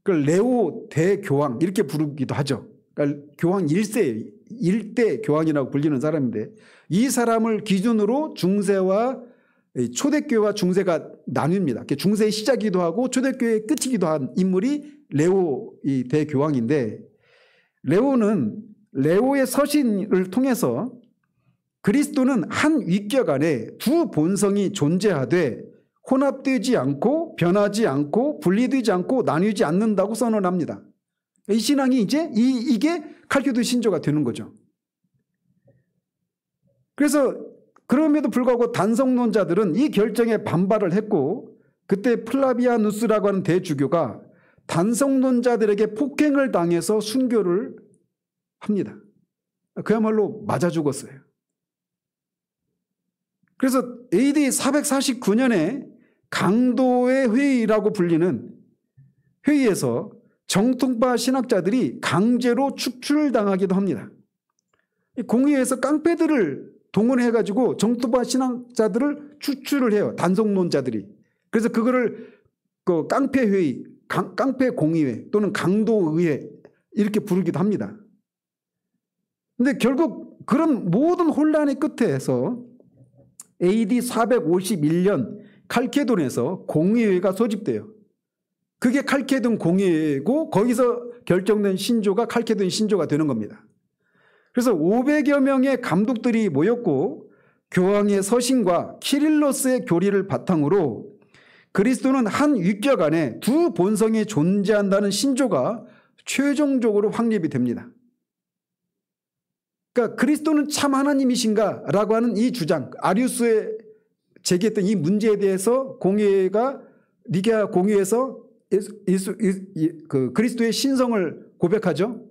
그걸 레오 대교황 이렇게 부르기도 하죠. 그러니까 교황 1세, 1대 교황이라고 불리는 사람인데 이 사람을 기준으로 중세와 초대교회와 중세가 나뉩니다. 중세의 시작이기도 하고 초대교회의 끝이기도 한 인물이 레오 이 대교황인데 레오는 레오의 서신을 통해서 그리스도는 한 위격 안에 두 본성이 존재하되 혼합되지 않고 변하지 않고 분리되지 않고 나뉘지 않는다고 선언합니다. 이 신앙이 이제 이게 칼교도 신조가 되는 거죠. 그래서 그럼에도 불구하고 단성론자들은 이 결정에 반발을 했고 그때 플라비아누스라고 하는 대주교가 단성론자들에게 폭행을 당해서 순교를 합니다. 그야말로 맞아 죽었어요. 그래서 AD 449년에 강도의 회의라고 불리는 회의에서 정통파 신학자들이 강제로 축출당하기도 합니다. 공의회에서 깡패들을 동원해가지고 정통파 신학자들을 추출을 해요. 단성론자들이. 그래서 그거를 그 깡패회의, 깡패공의회 또는 강도의회 이렇게 부르기도 합니다. 근데 결국 그런 모든 혼란의 끝에서 AD 451년 칼케돈에서 공의회가 소집돼요. 그게 칼케돈 공의회고 거기서 결정된 신조가 칼케돈 신조가 되는 겁니다. 그래서 500여 명의 감독들이 모였고 교황의 서신과 키릴로스의 교리를 바탕으로 그리스도는 한 위격 안에 두 본성이 존재한다는 신조가 최종적으로 확립이 됩니다. 그러니까 그리스도는 참 하나님이신가 라고 하는 이 주장, 아리우스의 제기했던 이 문제에 대해서 공의회가 니게아 공의회에서 그리스도의 신성을 고백하죠.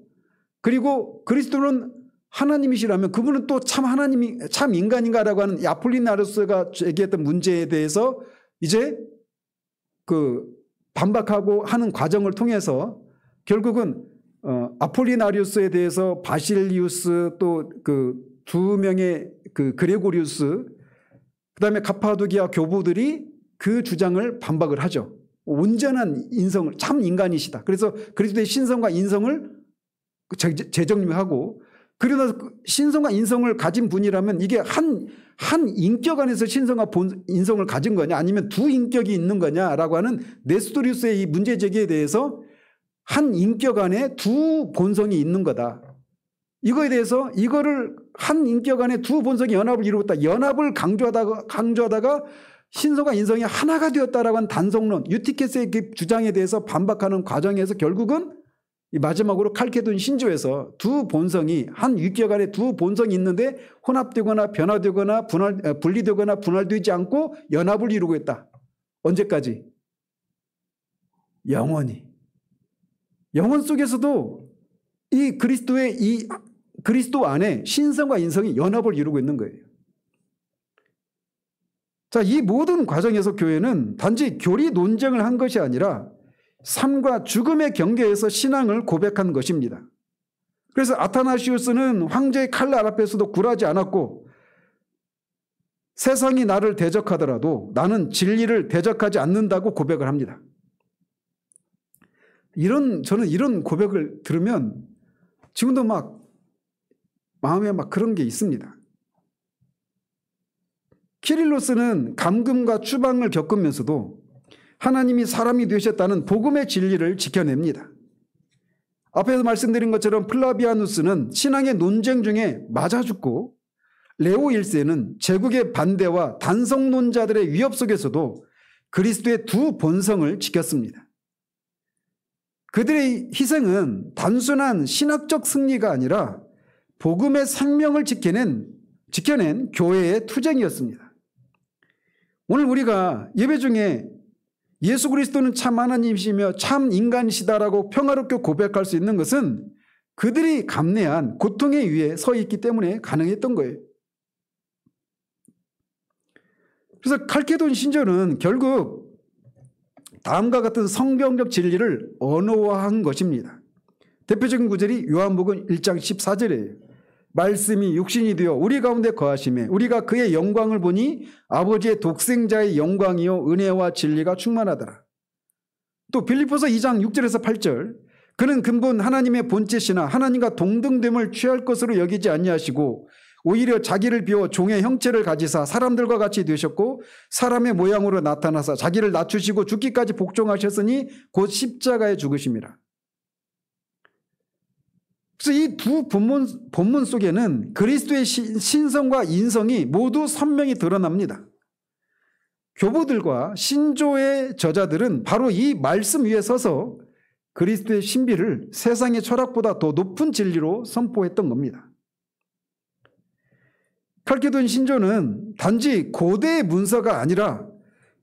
그리고 그리스도는 하나님이시라면 그분은 또 참 하나님이 참 인간인가라고 하는 아폴리나리우스가 제기했던 문제에 대해서 이제 그 반박하고 하는 과정을 통해서 결국은 아폴리나리우스에 대해서 바실리우스 또 그 두 명의 그 그레고리우스 그다음에 카파도기아 교부들이 그 주장을 반박을 하죠. 온전한 인성을 참 인간이시다. 그래서 그리스도의 신성과 인성을 재정립하고 그러나 신성과 인성을 가진 분이라면 이게 한 인격 안에서 신성과 인성을 가진 거냐 아니면 두 인격이 있는 거냐라고 하는 네스토리우스의 이 문제 제기에 대해서 한 인격 안에 두 본성이 있는 거다. 이거에 대해서 이거를 한 인격 안에 두 본성이 연합을 이루었다. 연합을 강조하다가 신성과 인성이 하나가 되었다라고 하는 단성론 유티케스의 그 주장에 대해서 반박하는 과정에서 결국은 마지막으로 칼케돈 신조에서 두 본성이 한 위격 안에 두 본성이 있는데 혼합되거나 변화되거나 분리되거나 분할되지 않고 연합을 이루고 있다. 언제까지? 영원히. 영원 속에서도 이 그리스도의 이 그리스도 안에 신성과 인성이 연합을 이루고 있는 거예요. 자, 이 모든 과정에서 교회는 단지 교리 논쟁을 한 것이 아니라 삶과 죽음의 경계에서 신앙을 고백한 것입니다. 그래서 아타나시우스는 황제의 칼날 앞에서도 굴하지 않았고 세상이 나를 대적하더라도 나는 진리를 대적하지 않는다고 고백을 합니다. 저는 이런 고백을 들으면 지금도 막 마음에 막 그런 게 있습니다. 키릴로스는 감금과 추방을 겪으면서도 하나님이 사람이 되셨다는 복음의 진리를 지켜냅니다. 앞에서 말씀드린 것처럼 플라비아누스는 신앙의 논쟁 중에 맞아 죽고 레오 1세는 제국의 반대와 단성론자들의 위협 속에서도 그리스도의 두 본성을 지켰습니다. 그들의 희생은 단순한 신학적 승리가 아니라 복음의 생명을 지켜낸 교회의 투쟁이었습니다. 오늘 우리가 예배 중에 예수 그리스도는 참 하나님이시며 참 인간이시다라고 평화롭게 고백할 수 있는 것은 그들이 감내한 고통의 위에 서 있기 때문에 가능했던 거예요. 그래서 칼케돈 신조는 결국 다음과 같은 성경적 진리를 언어화한 것입니다. 대표적인 구절이 요한복음 1장 14절이에요. 말씀이 육신이 되어 우리 가운데 거하심에 우리가 그의 영광을 보니 아버지의 독생자의 영광이요 은혜와 진리가 충만하더라. 또 빌립보서 2장 6절에서 8절 그는 근본 하나님의 본체시나 하나님과 동등됨을 취할 것으로 여기지 아니하시고 오히려 자기를 비워 종의 형체를 가지사 사람들과 같이 되셨고 사람의 모양으로 나타나사 자기를 낮추시고 죽기까지 복종하셨으니 곧 십자가에 죽으심이라. 그래서 이 두 본문 속에는 그리스도의 신성과 인성이 모두 선명히 드러납니다. 교부들과 신조의 저자들은 바로 이 말씀 위에 서서 그리스도의 신비를 세상의 철학보다 더 높은 진리로 선포했던 겁니다. 칼케돈 신조는 단지 고대의 문서가 아니라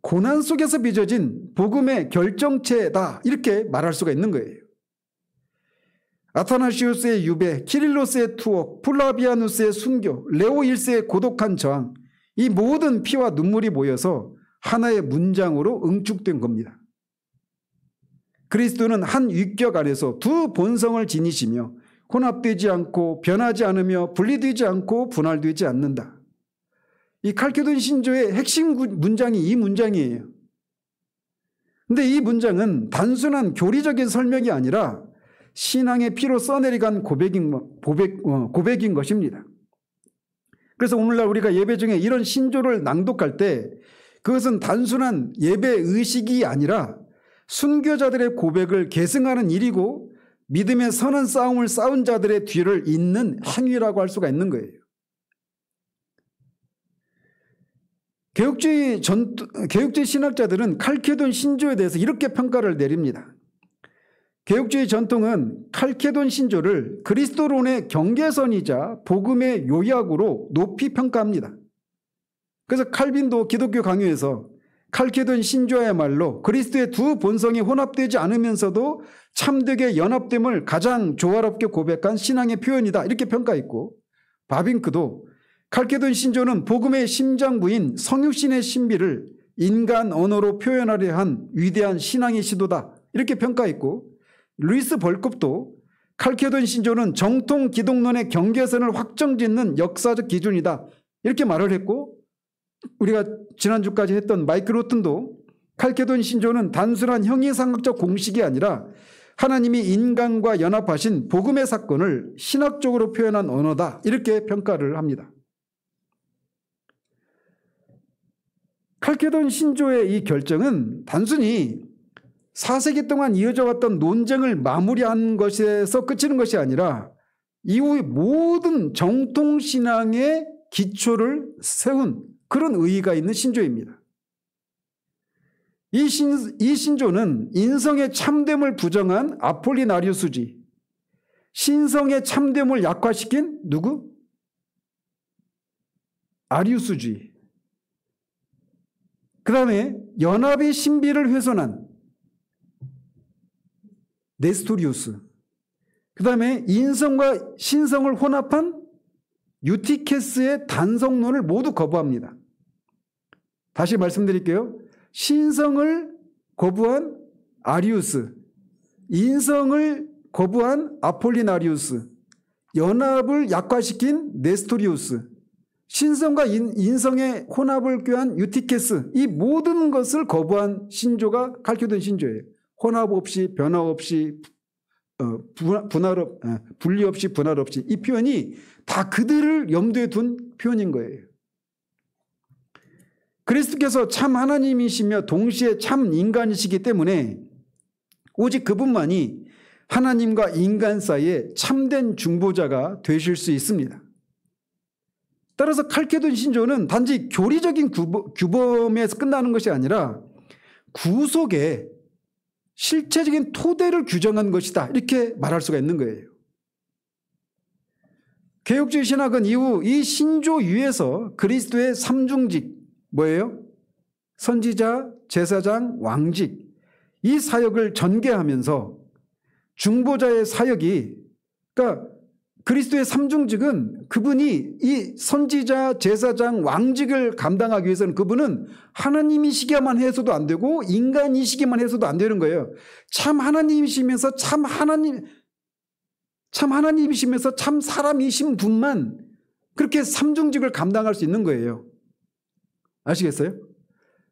고난 속에서 빚어진 복음의 결정체다 이렇게 말할 수가 있는 거예요. 아타나시우스의 유배, 키릴로스의 투옥, 플라비아누스의 순교, 레오 1세의 고독한 저항, 이 모든 피와 눈물이 모여서 하나의 문장으로 응축된 겁니다. 그리스도는 한 위격 안에서 두 본성을 지니시며 혼합되지 않고 변하지 않으며 분리되지 않고 분할되지 않는다. 이 칼케돈 신조의 핵심 문장이 이 문장이에요. 그런데 이 문장은 단순한 교리적인 설명이 아니라 신앙의 피로 써내려간 고백인 것입니다. 그래서 오늘날 우리가 예배 중에 이런 신조를 낭독할 때 그것은 단순한 예배 의식이 아니라 순교자들의 고백을 계승하는 일이고 믿음의 선한 싸움을 싸운 자들의 뒤를 잇는 행위라고 할 수가 있는 거예요. 개혁주의 신학자들은 칼케돈 신조에 대해서 이렇게 평가를 내립니다. 개혁주의 전통은 칼케돈 신조를 그리스도론의 경계선이자 복음의 요약으로 높이 평가합니다. 그래서 칼빈도 기독교 강요에서 칼케돈 신조야말로 그리스도의 두 본성이 혼합되지 않으면서도 참되게 연합됨을 가장 조화롭게 고백한 신앙의 표현이다 이렇게 평가했고, 바빙크도 칼케돈 신조는 복음의 심장부인 성육신의 신비를 인간 언어로 표현하려 한 위대한 신앙의 시도다 이렇게 평가했고, 루이스 벌컵도 칼케돈 신조는 정통 기독론의 경계선을 확정짓는 역사적 기준이다 이렇게 말을 했고, 우리가 지난주까지 했던 마이클 로튼도 칼케돈 신조는 단순한 형이상학적 공식이 아니라 하나님이 인간과 연합하신 복음의 사건을 신학적으로 표현한 언어다 이렇게 평가를 합니다. 칼케돈 신조의 이 결정은 단순히 4세기 동안 이어져 왔던 논쟁을 마무리한 것에서 그치는 것이 아니라 이후의 모든 정통신앙의 기초를 세운 그런 의의가 있는 신조입니다. 이 신조는 인성의 참됨을 부정한 아폴리나리우스주의, 신성의 참됨을 약화시킨 누구? 아리우스주의, 그 다음에 연합의 신비를 훼손한 네스토리우스, 그 다음에 인성과 신성을 혼합한 유티케스의 단성론을 모두 거부합니다. 다시 말씀드릴게요. 신성을 거부한 아리우스, 인성을 거부한 아폴리나리우스, 연합을 약화시킨 네스토리우스, 신성과 인성의 혼합을 꾀한 유티케스, 이 모든 것을 거부한 신조가 칼케돈 신조예요. 혼합 없이, 변화 없이, 분리 없이, 분할 없이. 이 표현이 다 그들을 염두에 둔 표현인 거예요. 그리스도께서 참 하나님이시며 동시에 참 인간이시기 때문에 오직 그분만이 하나님과 인간 사이에 참된 중보자가 되실 수 있습니다. 따라서 칼케돈 신조는 단지 교리적인 규범에서 끝나는 것이 아니라 구속의 실체적인 토대를 규정한 것이다, 이렇게 말할 수가 있는 거예요. 개혁주의 신학은 이후 이 신조 위에서 그리스도의 삼중직, 뭐예요? 선지자, 제사장, 왕직, 이 사역을 전개하면서 중보자의 사역이, 그러니까 그리스도의 삼중직은 그분이 이 선지자, 제사장, 왕직을 감당하기 위해서는 그분은 하나님이시기만 해서도 안 되고 인간이시기만 해서도 안 되는 거예요. 참 하나님이시면서 참 하나님이시면서 참 사람이신 분만 그렇게 삼중직을 감당할 수 있는 거예요. 아시겠어요?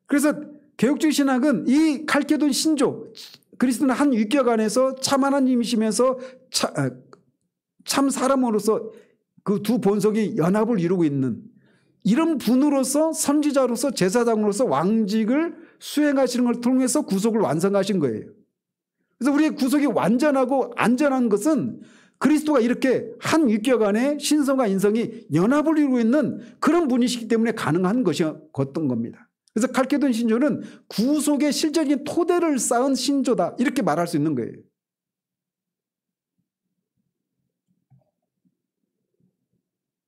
그래서 개혁주의 신학은 이 칼케돈 신조, 그리스도는 한 위격 안에서 참 하나님이시면서 참 사람으로서 그 두 본성이 연합을 이루고 있는 이런 분으로서 선지자로서 제사장으로서 왕직을 수행하시는 걸 통해서 구속을 완성하신 거예요. 그래서 우리의 구속이 완전하고 안전한 것은 그리스도가 이렇게 한 위격 안에 신성과 인성이 연합을 이루고 있는 그런 분이시기 때문에 가능한 것이었던 겁니다. 그래서 칼케돈 신조는 구속의 실질적인 토대를 쌓은 신조다, 이렇게 말할 수 있는 거예요.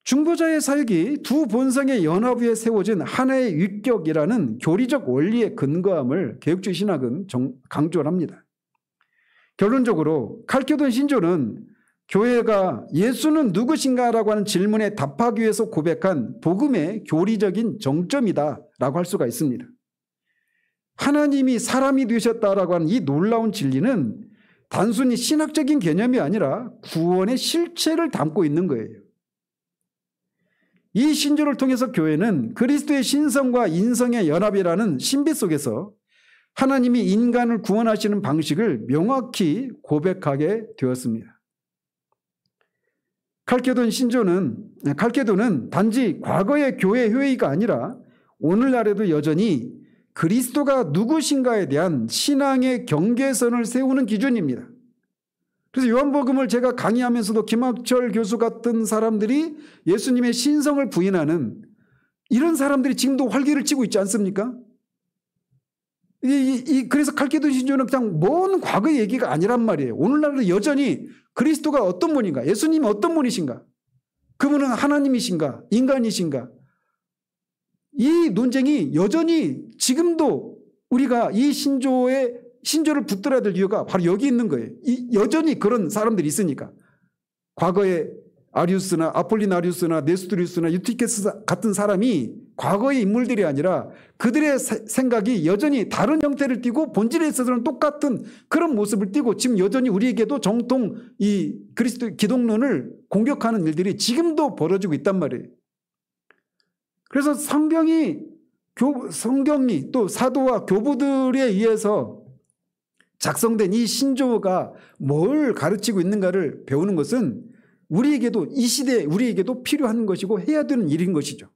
중보자의 사역이 두 본성의 연합 위에 세워진 하나의 위격이라는 교리적 원리에 근거함을 개혁주의 신학은 강조를 합니다. 결론적으로 칼케돈 신조는 교회가 예수는 누구신가라고 하는 질문에 답하기 위해서 고백한 복음의 교리적인 정점이다라고 할 수가 있습니다. 하나님이 사람이 되셨다라고 하는 이 놀라운 진리는 단순히 신학적인 개념이 아니라 구원의 실체를 담고 있는 거예요. 이 신조를 통해서 교회는 그리스도의 신성과 인성의 연합이라는 신비 속에서 하나님이 인간을 구원하시는 방식을 명확히 고백하게 되었습니다. 칼케돈은 단지 과거의 교회 회의가 아니라 오늘날에도 여전히 그리스도가 누구신가에 대한 신앙의 경계선을 세우는 기준입니다. 그래서 요한복음을 제가 강의하면서도 김학철 교수 같은 사람들이 예수님의 신성을 부인하는 이런 사람들이 지금도 활기를 찌고 있지 않습니까? 그래서 칼케돈 신조는 그냥 먼 과거의 얘기가 아니란 말이에요. 오늘날도 여전히 그리스도가 어떤 분인가, 예수님이 어떤 분이신가, 그분은 하나님이신가, 인간이신가, 이 논쟁이 여전히 지금도 우리가 이 신조를 붙들어야 될 이유가 바로 여기 있는 거예요. 여전히 그런 사람들이 있으니까. 과거에 아리우스나 아폴리나리우스나 네스토리우스나 유티케스 같은 사람이 과거의 인물들이 아니라 그들의 생각이 여전히 다른 형태를 띠고 본질에 있어서는 똑같은 그런 모습을 띠고 지금 여전히 우리에게도 정통 이 그리스도 기독론을 공격하는 일들이 지금도 벌어지고 있단 말이에요. 그래서 성경이 또 사도와 교부들에 의해서 작성된 이 신조가 뭘 가르치고 있는가를 배우는 것은 우리에게도 이 시대에 우리에게도 필요한 것이고 해야 되는 일인 것이죠.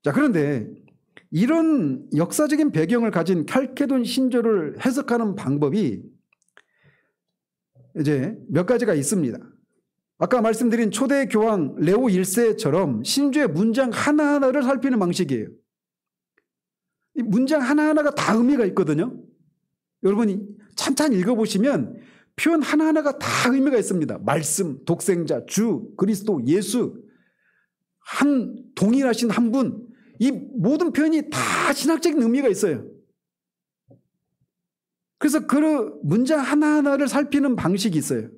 자, 그런데 이런 역사적인 배경을 가진 칼케돈 신조를 해석하는 방법이 이제 몇 가지가 있습니다. 아까 말씀드린 초대 교황 레오 1세처럼 신조의 문장 하나하나를 살피는 방식이에요. 이 문장 하나하나가 다 의미가 있거든요. 여러분이 찬찬히 읽어보시면 표현 하나하나가 다 의미가 있습니다. 말씀, 독생자, 주, 그리스도, 예수, 동일하신 한 분, 이 모든 표현이 다 신학적인 의미가 있어요. 그래서 그 문장 하나하나를 살피는 방식이 있어요.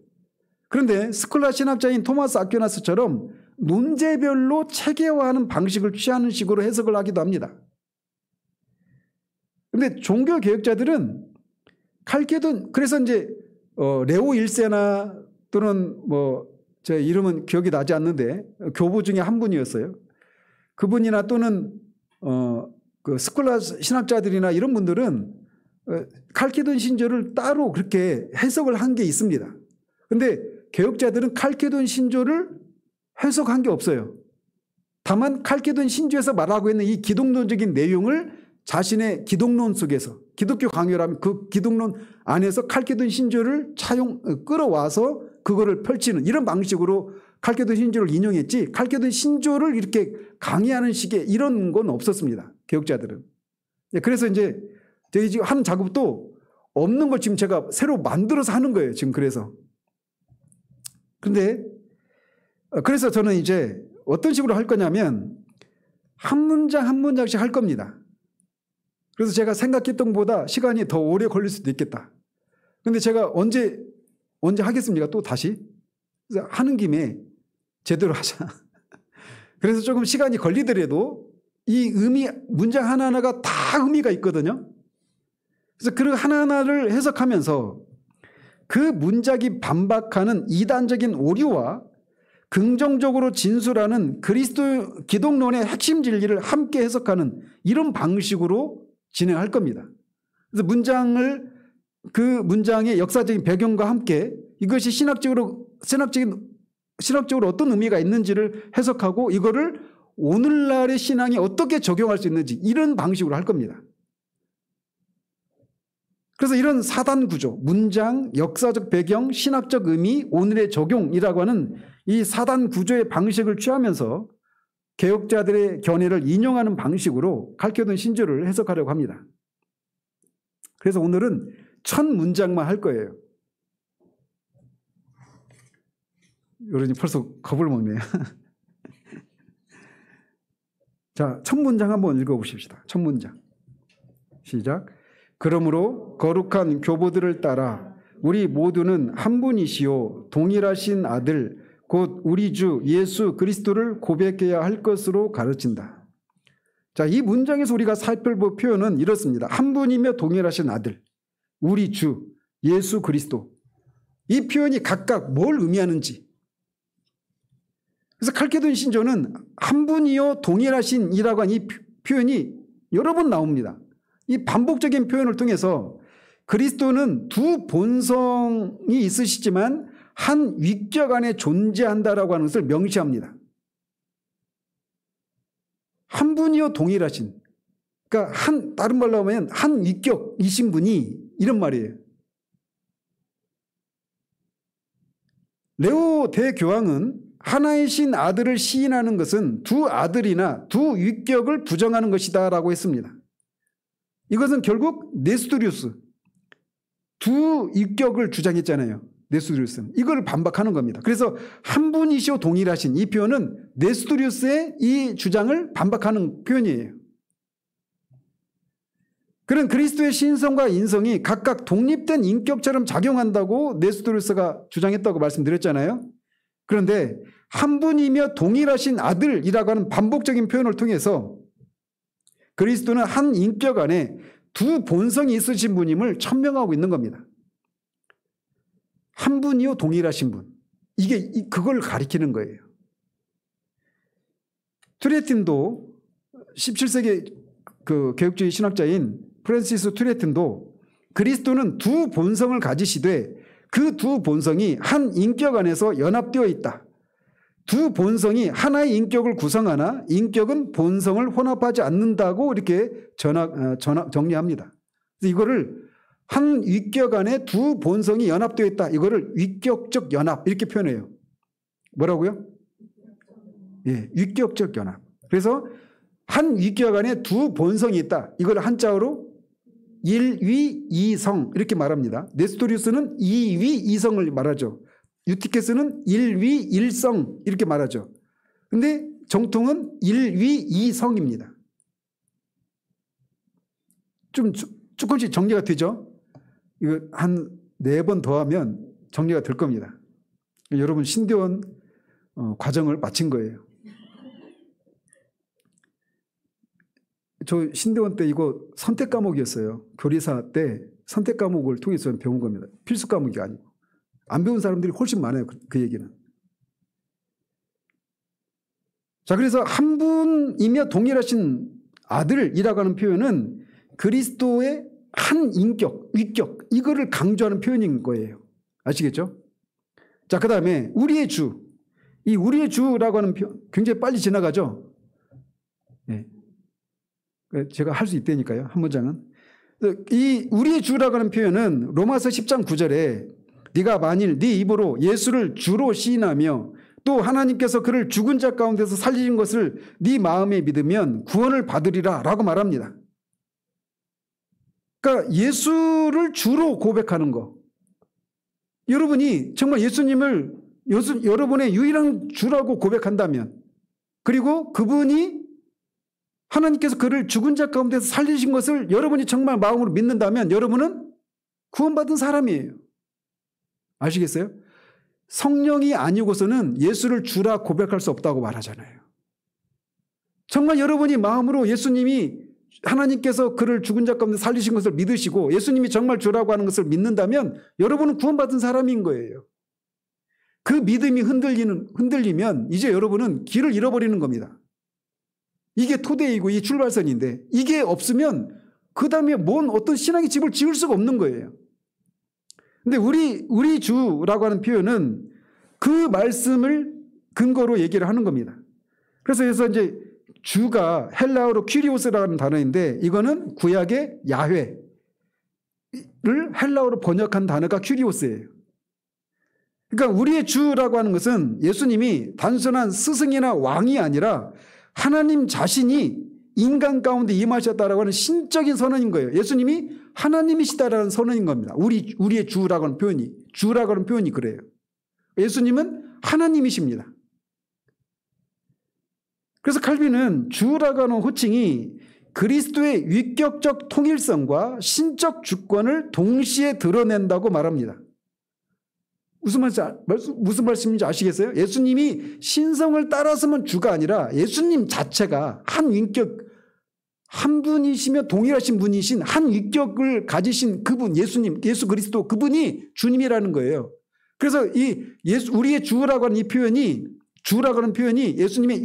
그런데 스콜라 신학자인 토마스 아퀴나스처럼 논제별로 체계화하는 방식을 취하는 식으로 해석을 하기도 합니다. 그런데 종교개혁자들은 칼케돈, 그래서 이제 레오 1세나 또는 제 이름은 기억이 나지 않는데 교부 중에 한 분이었어요. 그분이나 또는 그 스콜라 신학자들이나 이런 분들은 칼케돈 신조를 따로 그렇게 해석을 한 게 있습니다. 그런데 개혁자들은 칼케돈 신조를 해석한 게 없어요. 다만 칼케돈 신조에서 말하고 있는 이 기독론적인 내용을 자신의 기독론 속에서, 기독교 강요라면 그 기독론 안에서 칼케돈 신조를 끌어와서 그거를 펼치는 이런 방식으로 칼케돈 신조를 인용했지, 칼케돈 신조를 이렇게 강의하는 식의 이런 건 없었습니다. 개혁자들은. 그래서 이제 저희 지금 하는 작업도 없는 걸 지금 제가 새로 만들어서 하는 거예요. 지금 그래서. 근데 그래서 저는 이제 어떤 식으로 할 거냐면 한 문장 한 문장씩 할 겁니다. 그래서 제가 생각했던 것보다 시간이 더 오래 걸릴 수도 있겠다. 근데 제가 언제 하겠습니까? 또 다시? 그래서 하는 김에 제대로 하자. 그래서 조금 시간이 걸리더라도 이 문장 하나하나가 다 의미가 있거든요. 그래서 그 하나하나를 해석하면서 그 문장이 반박하는 이단적인 오류와 긍정적으로 진술하는 그리스도 기독론의 핵심 진리를 함께 해석하는 이런 방식으로 진행할 겁니다. 그래서 그 문장의 역사적인 배경과 함께 이것이 신학적으로 어떤 의미가 있는지를 해석하고 이거를 오늘날의 신앙에 어떻게 적용할 수 있는지 이런 방식으로 할 겁니다. 그래서 이런 사단 구조, 문장, 역사적 배경, 신학적 의미, 오늘의 적용이라고 하는 이 사단 구조의 방식을 취하면서 개혁자들의 견해를 인용하는 방식으로 칼케돈 신조를 해석하려고 합니다. 그래서 오늘은 첫 문장만 할 거예요. 여러분이 벌써 겁을 먹네요. 자, 첫 문장 한번 읽어보십시다. 첫 문장. 시작. 그러므로 거룩한 교보들을 따라 우리 모두는 한 분이시요 동일하신 아들 곧 우리 주 예수 그리스도를 고백해야 할 것으로 가르친다. 자, 이 문장에서 우리가 살펴볼 표현은 이렇습니다. 한 분이며 동일하신 아들, 우리 주 예수 그리스도. 이 표현이 각각 뭘 의미하는지. 그래서 칼케돈 신조는 한 분이요 동일하신이라고 한 이 표현이 여러 번 나옵니다. 이 반복적인 표현을 통해서 그리스도는 두 본성이 있으시지만 한 위격 안에 존재한다라고 하는 것을 명시합니다. 한 분이요 동일하신. 그러니까 다른 말로 하면 한 위격이신 분이 이런 말이에요. 레오 대교황은 하나이신 아들을 시인하는 것은 두 아들이나 두 위격을 부정하는 것이다 라고 했습니다. 이것은 결국 네스토리우스, 두 위격을 주장했잖아요. 네스토리우스는. 이걸 반박하는 겁니다. 그래서 한 분이시오 동일하신 이 표현은 네스토리우스의 이 주장을 반박하는 표현이에요. 그런 그리스도의 신성과 인성이 각각 독립된 인격처럼 작용한다고 네스토리우스가 주장했다고 말씀드렸잖아요. 그런데 한 분이며 동일하신 아들이라고 하는 반복적인 표현을 통해서 그리스도는 한 인격 안에 두 본성이 있으신 분임을 천명하고 있는 겁니다. 한 분이요 동일하신 분. 이게 그걸 가리키는 거예요. 투레틴도 17세기 그 개혁주의 신학자인 프랜시스 투레틴도 그리스도는 두 본성을 가지시되 그 두 본성이 한 인격 안에서 연합되어 있다. 두 본성이 하나의 인격을 구성하나 인격은 본성을 혼합하지 않는다고 이렇게 정리합니다. 그래서 이거를 한 위격 안에 두 본성이 연합되어 있다. 이거를 위격적 연합 이렇게 표현해요. 뭐라고요? 예, 위격적 연합. 그래서 한 위격 안에 두 본성이 있다. 이걸 한자어로 일위이성 이렇게 말합니다. 네스토리우스는 이위이성을 말하죠. 유티케스는 일위일성 이렇게 말하죠. 근데 정통은 일위이성입니다. 좀 조금씩 정리가 되죠? 이거 한 4번 더 하면 정리가 될 겁니다. 여러분 신대원 과정을 마친 거예요. 저 신대원 때 이거 선택 과목이었어요. 교리사 때 선택 과목을 통해서 배운 겁니다. 필수 과목이 아니고. 안 배운 사람들이 훨씬 많아요. 그 얘기는. 자, 그래서 한 분이며 동일하신 아들이라고 하는 표현은 그리스도의 한 인격, 위격, 이거를 강조하는 표현인 거예요. 아시겠죠? 자, 그 다음에 우리의 주. 이 우리의 주라고 하는 표현 굉장히 빨리 지나가죠? 네. 제가 할 수 있다니까요. 한 문장은. 이 우리의 주라고 하는 표현은 로마서 10장 9절에 네가 만일 네 입으로 예수를 주로 시인하며 또 하나님께서 그를 죽은 자 가운데서 살리신 것을 네 마음에 믿으면 구원을 받으리라 라고 말합니다. 그러니까 예수를 주로 고백하는 거. 여러분이 정말 예수님을 여러분의 유일한 주라고 고백한다면, 그리고 그분이 하나님께서 그를 죽은 자 가운데서 살리신 것을 여러분이 정말 마음으로 믿는다면 여러분은 구원받은 사람이에요. 아시겠어요? 성령이 아니고서는 예수를 주라 고백할 수 없다고 말하잖아요. 정말 여러분이 마음으로 예수님이 하나님께서 그를 죽은 자 가운데 살리신 것을 믿으시고 예수님이 정말 주라고 하는 것을 믿는다면 여러분은 구원받은 사람인 거예요. 그 믿음이 흔들리면 이제 여러분은 길을 잃어버리는 겁니다. 이게 토대이고 이 출발선인데 이게 없으면 그 다음에 어떤 신앙의 집을 지을 수가 없는 거예요. 근데 우리 주라고 하는 표현은 그 말씀을 근거로 얘기를 하는 겁니다. 그래서 이제 주가 헬라어로 퀴리오스라는 단어인데 이거는 구약의 야훼를 헬라어로 번역한 단어가 퀴리오스예요. 그러니까 우리의 주라고 하는 것은 예수님이 단순한 스승이나 왕이 아니라 하나님 자신이 인간 가운데 임하셨다라고 하는 신적인 선언인 거예요. 예수님이 하나님이시다라는 선언인 겁니다. 우리의 주라고 하는 표현이 그래요. 예수님은 하나님이십니다. 그래서 칼빈은 주라고 하는 호칭이 그리스도의 위격적 통일성과 신적 주권을 동시에 드러낸다고 말합니다. 무슨 말씀인지 아시겠어요? 예수님이 신성을 따라서만 주가 아니라 예수님 자체가 한 인격, 한 분이시며 동일하신 분이신 한 위격을 가지신 그분, 예수 그리스도 그분이 주님이라는 거예요. 그래서 우리의 주라고 하는 이 표현이, 주라고 하는 표현이 예수님의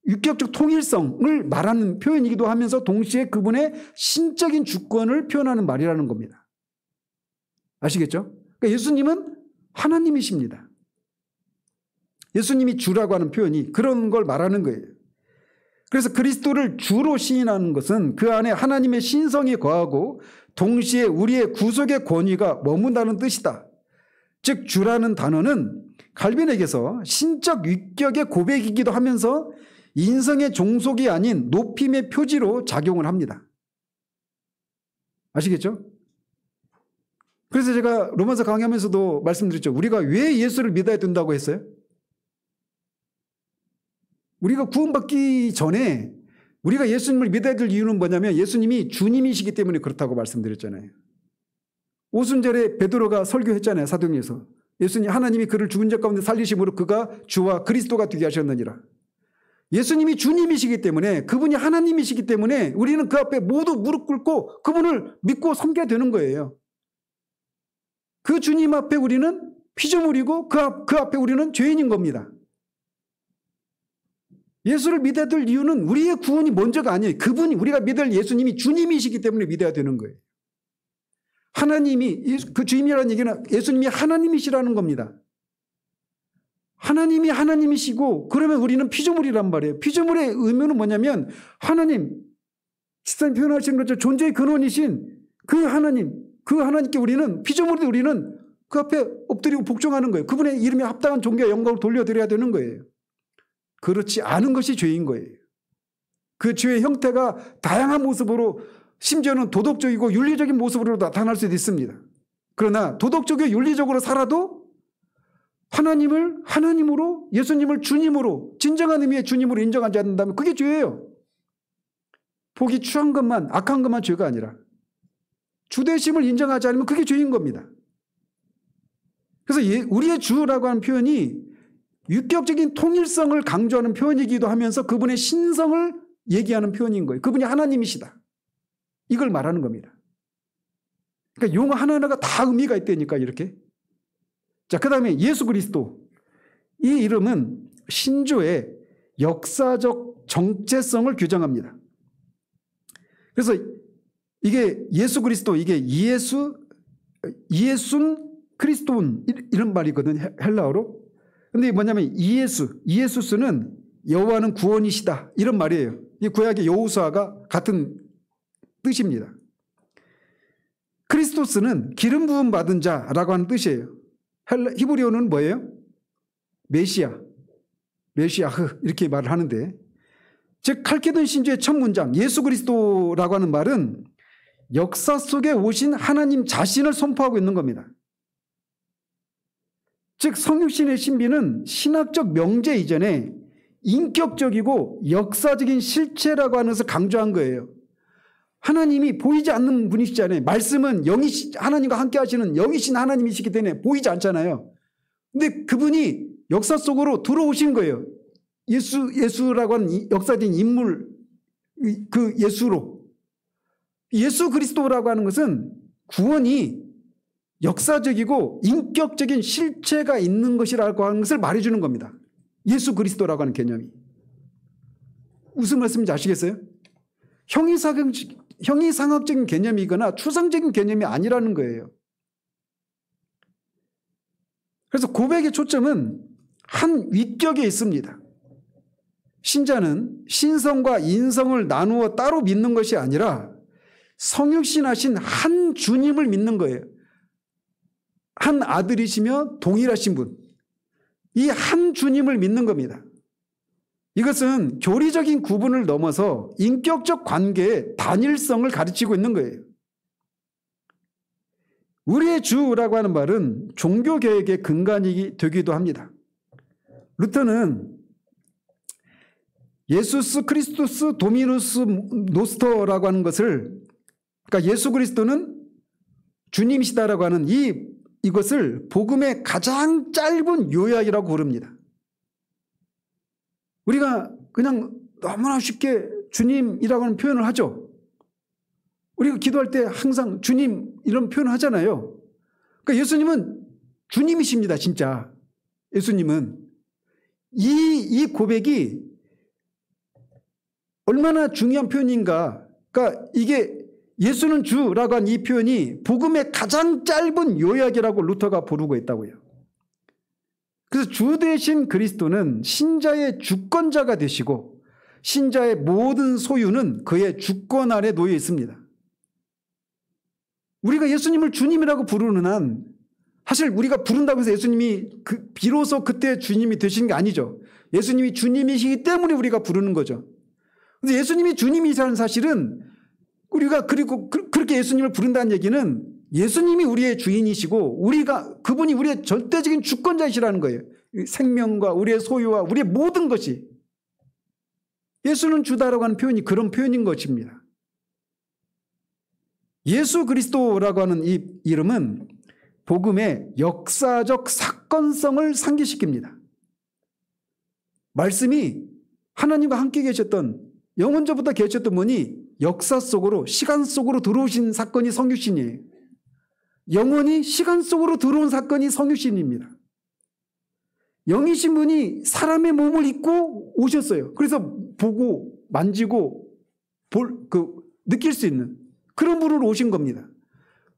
위격적 통일성을 말하는 표현이기도 하면서 동시에 그분의 신적인 주권을 표현하는 말이라는 겁니다. 아시겠죠? 그러니까 예수님은 하나님이십니다. 예수님이 주라고 하는 표현이 그런 걸 말하는 거예요. 그래서 그리스도를 주로 시인하는 것은 그 안에 하나님의 신성이 거하고 동시에 우리의 구속의 권위가 머문다는 뜻이다. 즉 주라는 단어는 칼빈에게서 신적 위격의 고백이기도 하면서 인성의 종속이 아닌 높임의 표지로 작용을 합니다. 아시겠죠? 그래서 제가 로마서 강의하면서도 말씀드렸죠. 우리가 왜 예수를 믿어야 된다고 했어요? 우리가 구원받기 전에 우리가 예수님을 믿어야 될 이유는 뭐냐면 예수님이 주님이시기 때문에 그렇다고 말씀드렸잖아요. 오순절에 베드로가 설교했잖아요. 사도행전에서. 예수님 하나님이 그를 죽은 자 가운데 살리심으로 그가 주와 그리스도가 되게 하셨느니라. 예수님이 주님이시기 때문에 그분이 하나님이시기 때문에 우리는 그 앞에 모두 무릎 꿇고 그분을 믿고 섬겨야 되는 거예요. 그 주님 앞에 우리는 피조물이고 그 앞에 우리는 죄인인 겁니다. 예수를 믿어야 될 이유는 우리의 구원이 먼저가 아니에요. 그분이 우리가 믿을 예수님이 주님이시기 때문에 믿어야 되는 거예요. 하나님이 그 주님이라는 얘기는 예수님이 하나님이시라는 겁니다. 하나님이 하나님이시고 그러면 우리는 피조물이란 말이에요. 피조물의 의미는 뭐냐면 하나님, 집사님 표현하시는 것처럼 존재의 근원이신 그 하나님께 우리는 피조물이 우리는 그 앞에 엎드리고 복종하는 거예요. 그분의 이름에 합당한 존귀와 영광을 돌려드려야 되는 거예요. 그렇지 않은 것이 죄인 거예요. 그 죄의 형태가 다양한 모습으로 심지어는 도덕적이고 윤리적인 모습으로 나타날 수도 있습니다. 그러나 도덕적이고 윤리적으로 살아도 하나님을 하나님으로 예수님을 주님으로 진정한 의미의 주님으로 인정하지 않는다면 그게 죄예요. 보기 추한 것만 악한 것만 죄가 아니라 주되심을 인정하지 않으면 그게 죄인 겁니다. 그래서 우리의 주라고 하는 표현이 유격적인 통일성을 강조하는 표현이기도 하면서 그분의 신성을 얘기하는 표현인 거예요. 그분이 하나님이시다. 이걸 말하는 겁니다. 그러니까 용어 하나하나가 다 의미가 있다니까 이렇게. 자, 그 다음에 예수 그리스도. 이 이름은 신조의 역사적 정체성을 규정합니다. 그래서 이게 예수 그리스도, 이게 이예순 그리스도운 이런 말이거든요. 헬라어로. 근데 뭐냐면 이예수스는 여호와는 구원이시다. 이런 말이에요. 이 구약의 여호수아가 같은 뜻입니다. 크리스토스는 기름 부음 받은 자라고 하는 뜻이에요. 히브리어는 뭐예요? 메시아흐 이렇게 말을 하는데, 즉 칼케돈 신조의 첫 문장 예수 그리스도라고 하는 말은 역사 속에 오신 하나님 자신을 선포하고 있는 겁니다. 즉 성육신의 신비는 신학적 명제 이전에 인격적이고 역사적인 실체라고 하는 것을 강조한 거예요. 하나님이 보이지 않는 분이시잖아요. 말씀은 하나님과 함께 하시는 영이신 하나님이시기 때문에 보이지 않잖아요. 근데 그분이 역사 속으로 들어오신 거예요. 예수라고 하는 역사적인 인물, 그 예수로. 예수 그리스도라고 하는 것은 구원이 역사적이고 인격적인 실체가 있는 것이라고 하는 것을 말해주는 겁니다. 예수 그리스도라고 하는 개념이. 무슨 말씀인지 아시겠어요? 형이상학적인 개념이거나 추상적인 개념이 아니라는 거예요. 그래서 고백의 초점은 한 위격에 있습니다. 신자는 신성과 인성을 나누어 따로 믿는 것이 아니라 성육신하신 한 주님을 믿는 거예요. 한 아들이시며 동일하신 분. 이 한 주님을 믿는 겁니다. 이것은 교리적인 구분을 넘어서 인격적 관계의 단일성을 가르치고 있는 거예요. 우리의 주라고 하는 말은 종교개혁의 근간이 되기도 합니다. 루터는 예수스 크리스투스 도미누스 노스터라고 하는 것을, 그러니까 예수 그리스도는 주님이시다라고 하는 이것을 복음의 가장 짧은 요약이라고 부릅니다. 우리가 그냥 너무나 쉽게 주님이라고 하는 표현을 하죠. 우리가 기도할 때 항상 주님 이런 표현을 하잖아요. 그러니까 예수님은 주님이십니다. 진짜 예수님은. 이 고백이 얼마나 중요한 표현인가. 그러니까 이게 예수는 주라고 한 이 표현이 복음의 가장 짧은 요약이라고 루터가 부르고 있다고요. 그래서 주 대신 그리스도는 신자의 주권자가 되시고 신자의 모든 소유는 그의 주권 아래 놓여 있습니다. 우리가 예수님을 주님이라고 부르는 한, 사실 우리가 부른다고 해서 예수님이 비로소 그때 주님이 되시는 게 아니죠. 예수님이 주님이시기 때문에 우리가 부르는 거죠. 근데 예수님이 주님이라는 사실은 우리가 그렇게 예수님을 부른다는 얘기는 예수님이 우리의 주인이시고 그분이 우리의 절대적인 주권자이시라는 거예요. 생명과 우리의 소유와 우리의 모든 것이. 예수는 주다라고 하는 표현이 그런 표현인 것입니다. 예수 그리스도라고 하는 이 이름은 복음의 역사적 사건성을 상기시킵니다. 말씀이 하나님과 함께 계셨던, 영원전부터 계셨던 분이 역사 속으로, 시간 속으로 들어오신 사건이 성육신이에요. 영원히 시간 속으로 들어온 사건이 성육신입니다. 영이신 분이 사람의 몸을 입고 오셨어요. 그래서 보고 만지고 느낄 수 있는 그런 분으로 오신 겁니다.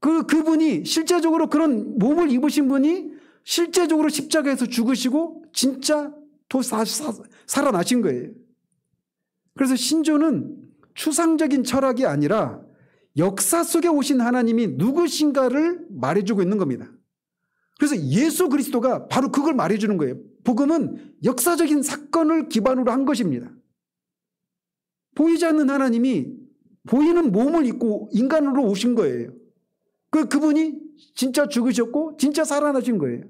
그분이 실제적으로 그런 몸을 입으신 분이 실제적으로 십자가에서 죽으시고 진짜 또 살아나신 거예요. 그래서 신조는 추상적인 철학이 아니라 역사 속에 오신 하나님이 누구신가를 말해주고 있는 겁니다. 그래서 예수 그리스도가 바로 그걸 말해주는 거예요. 복음은 역사적인 사건을 기반으로 한 것입니다. 보이지 않는 하나님이 보이는 몸을 입고 인간으로 오신 거예요. 그분이 진짜 죽으셨고 진짜 살아나신 거예요.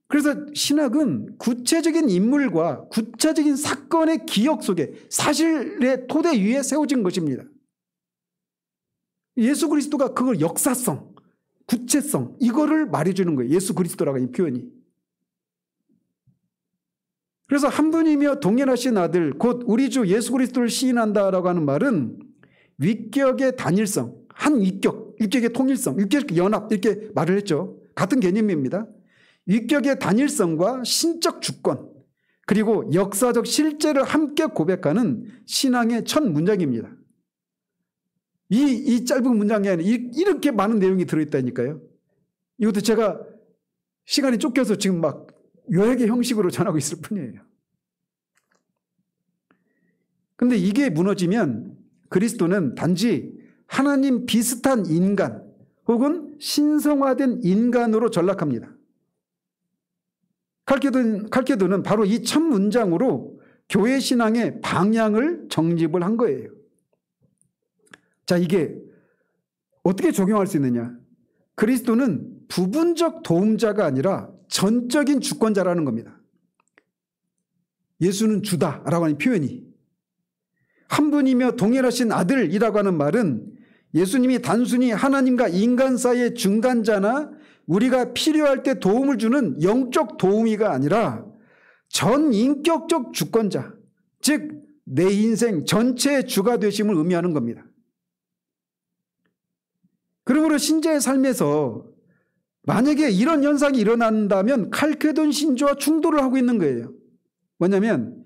그래서 신학은 구체적인 인물과 구체적인 사건의 기억 속에 사실의 토대 위에 세워진 것입니다. 예수 그리스도가 그걸 역사성, 구체성 이거를 말해주는 거예요. 예수 그리스도라고 하는 표현이. 그래서 한 분이며 동일하신 아들 곧 우리 주 예수 그리스도를 시인한다라고 하는 말은 위격의 단일성, 한 위격의 통일성, 위격의 연합 이렇게 말을 했죠. 같은 개념입니다. 위격의 단일성과 신적 주권 그리고 역사적 실제를 함께 고백하는 신앙의 첫 문장입니다. 이 짧은 문장에 이렇게 많은 내용이 들어있다니까요. 이것도 제가 시간이 쫓겨서 지금 막 요약의 형식으로 전하고 있을 뿐이에요. 그런데 이게 무너지면 그리스도는 단지 하나님 비슷한 인간 혹은 신성화된 인간으로 전락합니다. 칼케도는 바로 이 첫 문장으로 교회 신앙의 방향을 정립을 한 거예요. 자, 이게 어떻게 적용할 수 있느냐? 그리스도는 부분적 도움자가 아니라 전적인 주권자라는 겁니다. 예수는 주다라고 하는 표현이 한 분이며 동일하신 아들이라고 하는 말은 예수님이 단순히 하나님과 인간 사이의 중간자나 우리가 필요할 때 도움을 주는 영적 도우미가 아니라 전인격적 주권자, 즉 내 인생 전체의 주가 되심을 의미하는 겁니다. 그러므로 신자의 삶에서 만약에 이런 현상이 일어난다면 칼케돈 신조와 충돌을 하고 있는 거예요. 뭐냐면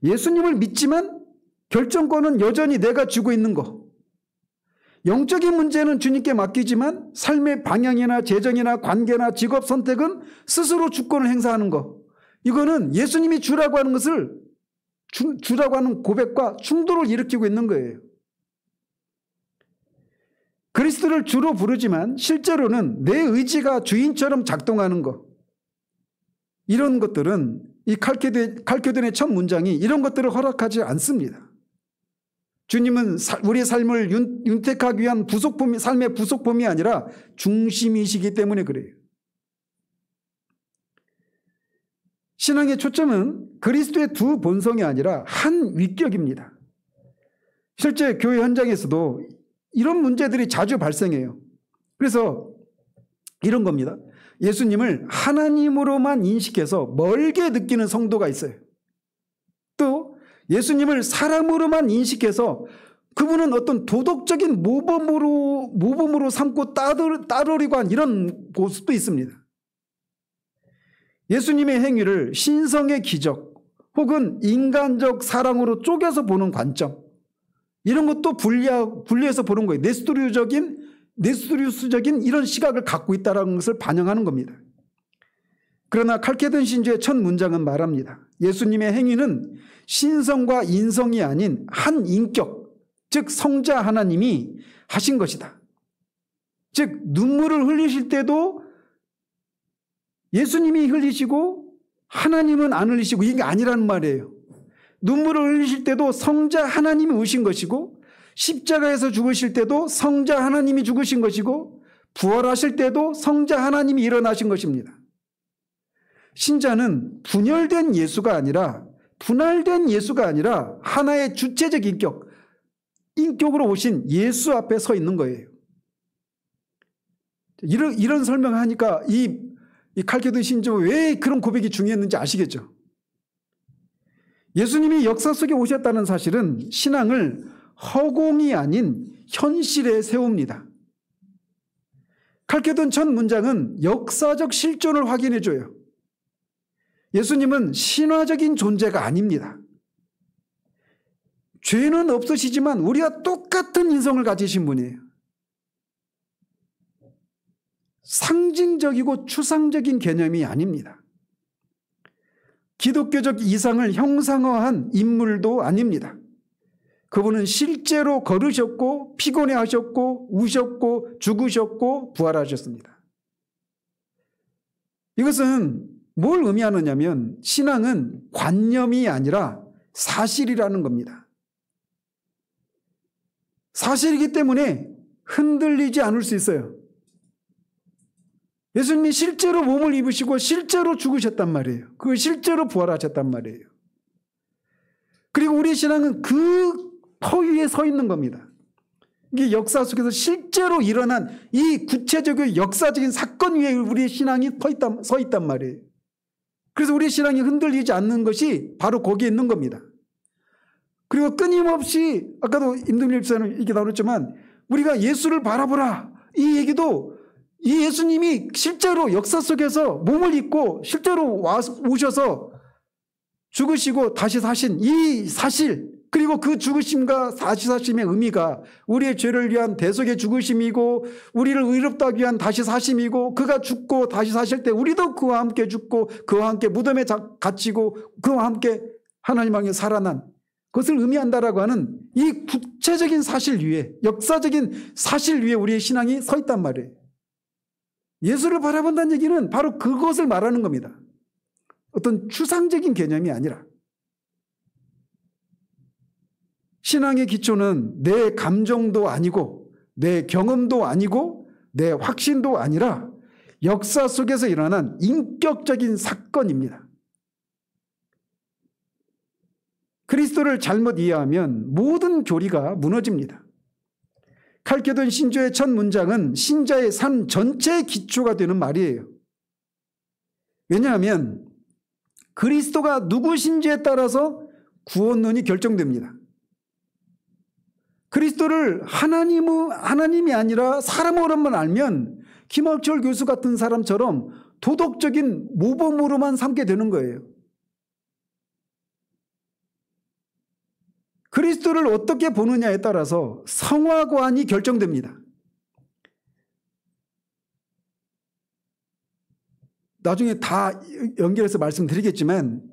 예수님을 믿지만 결정권은 여전히 내가 쥐고 있는 거. 영적인 문제는 주님께 맡기지만 삶의 방향이나 재정이나 관계나 직업 선택은 스스로 주권을 행사하는 거. 이거는 예수님이 주라고 하는 것을 주라고 하는 고백과 충돌을 일으키고 있는 거예요. 그리스도를 주로 부르지만 실제로는 내 의지가 주인처럼 작동하는 것. 이런 것들은 이 칼케돈의 첫 문장이 이런 것들을 허락하지 않습니다. 주님은 우리의 삶을 윤택하기 위한 삶의 부속품이 아니라 중심이시기 때문에 그래요. 신앙의 초점은 그리스도의 두 본성이 아니라 한 위격입니다. 실제 교회 현장에서도 이런 문제들이 자주 발생해요. 그래서 이런 겁니다. 예수님을 하나님으로만 인식해서 멀게 느끼는 성도가 있어요. 또 예수님을 사람으로만 인식해서 그분은 어떤 도덕적인 모범으로 삼고 따르려고 한 이런 모습도 있습니다. 예수님의 행위를 신성의 기적 혹은 인간적 사랑으로 쪼개서 보는 관점, 이런 것도 분리해서 보는 거예요. 네스토리우스적인 이런 시각을 갖고 있다는 것을 반영하는 겁니다. 그러나 칼케돈 신조의 첫 문장은 말합니다. 예수님의 행위는 신성과 인성이 아닌 한 인격, 즉 성자 하나님이 하신 것이다. 즉 눈물을 흘리실 때도 예수님이 흘리시고 하나님은 안 흘리시고 이게 아니라는 말이에요. 눈물을 흘리실 때도 성자 하나님이 오신 것이고 십자가에서 죽으실 때도 성자 하나님이 죽으신 것이고 부활하실 때도 성자 하나님이 일어나신 것입니다. 신자는 분열된 예수가 아니라 분할된 예수가 아니라 하나의 주체적 인격으로 오신 예수 앞에 서 있는 거예요. 이런 설명을 하니까 이 칼케돈 신조 왜 그런 고백이 중요했는지 아시겠죠? 예수님이 역사 속에 오셨다는 사실은 신앙을 허공이 아닌 현실에 세웁니다. 칼케돈 첫 문장은 역사적 실존을 확인해줘요. 예수님은 신화적인 존재가 아닙니다. 죄는 없으시지만 우리와 똑같은 인성을 가지신 분이에요. 상징적이고 추상적인 개념이 아닙니다. 기독교적 이상을 형상화한 인물도 아닙니다. 그분은 실제로 걸으셨고 피곤해하셨고 우셨고 죽으셨고 부활하셨습니다. 이것은 뭘 의미하느냐면 신앙은 관념이 아니라 사실이라는 겁니다. 사실이기 때문에 흔들리지 않을 수 있어요. 예수님이 실제로 몸을 입으시고 실제로 죽으셨단 말이에요. 그 실제로 부활하셨단 말이에요. 그리고 우리 신앙은 그 터 위에 서 있는 겁니다. 이게 역사 속에서 실제로 일어난 이 구체적인 역사적인 사건 위에 우리의 신앙이 서 있단 말이에요. 그래서 우리의 신앙이 흔들리지 않는 것이 바로 거기에 있는 겁니다. 그리고 끊임없이 아까도 임동일 집사님 이렇게 나눴지만 우리가 예수를 바라보라 이 얘기도 이 예수님이 실제로 역사 속에서 몸을 입고 실제로 오셔서 죽으시고 다시 사신 이 사실, 그리고 그 죽으심과 다시 사심의 의미가 우리의 죄를 위한 대속의 죽으심이고 우리를 의롭다 하기 위한 다시 사심이고, 그가 죽고 다시 사실 때 우리도 그와 함께 죽고 그와 함께 무덤에 갇히고 그와 함께 하나님 앞에 살아난 그것을 의미한다라고 하는 이 구체적인 사실 위에, 역사적인 사실 위에 우리의 신앙이 서 있단 말이에요. 예수를 바라본다는 얘기는 바로 그것을 말하는 겁니다. 어떤 추상적인 개념이 아니라 신앙의 기초는 내 감정도 아니고 내 경험도 아니고 내 확신도 아니라 역사 속에서 일어난 인격적인 사건입니다. 그리스도를 잘못 이해하면 모든 교리가 무너집니다. 칼케돈 신조의 첫 문장은 신자의 삶 전체의 기초가 되는 말이에요. 왜냐하면 그리스도가 누구신지에 따라서 구원론이 결정됩니다. 그리스도를 하나님이 아니라 사람으로만 알면 김학철 교수 같은 사람처럼 도덕적인 모범으로만 삼게 되는 거예요. 그리스도를 어떻게 보느냐에 따라서 성화관이 결정됩니다. 나중에 다 연결해서 말씀드리겠지만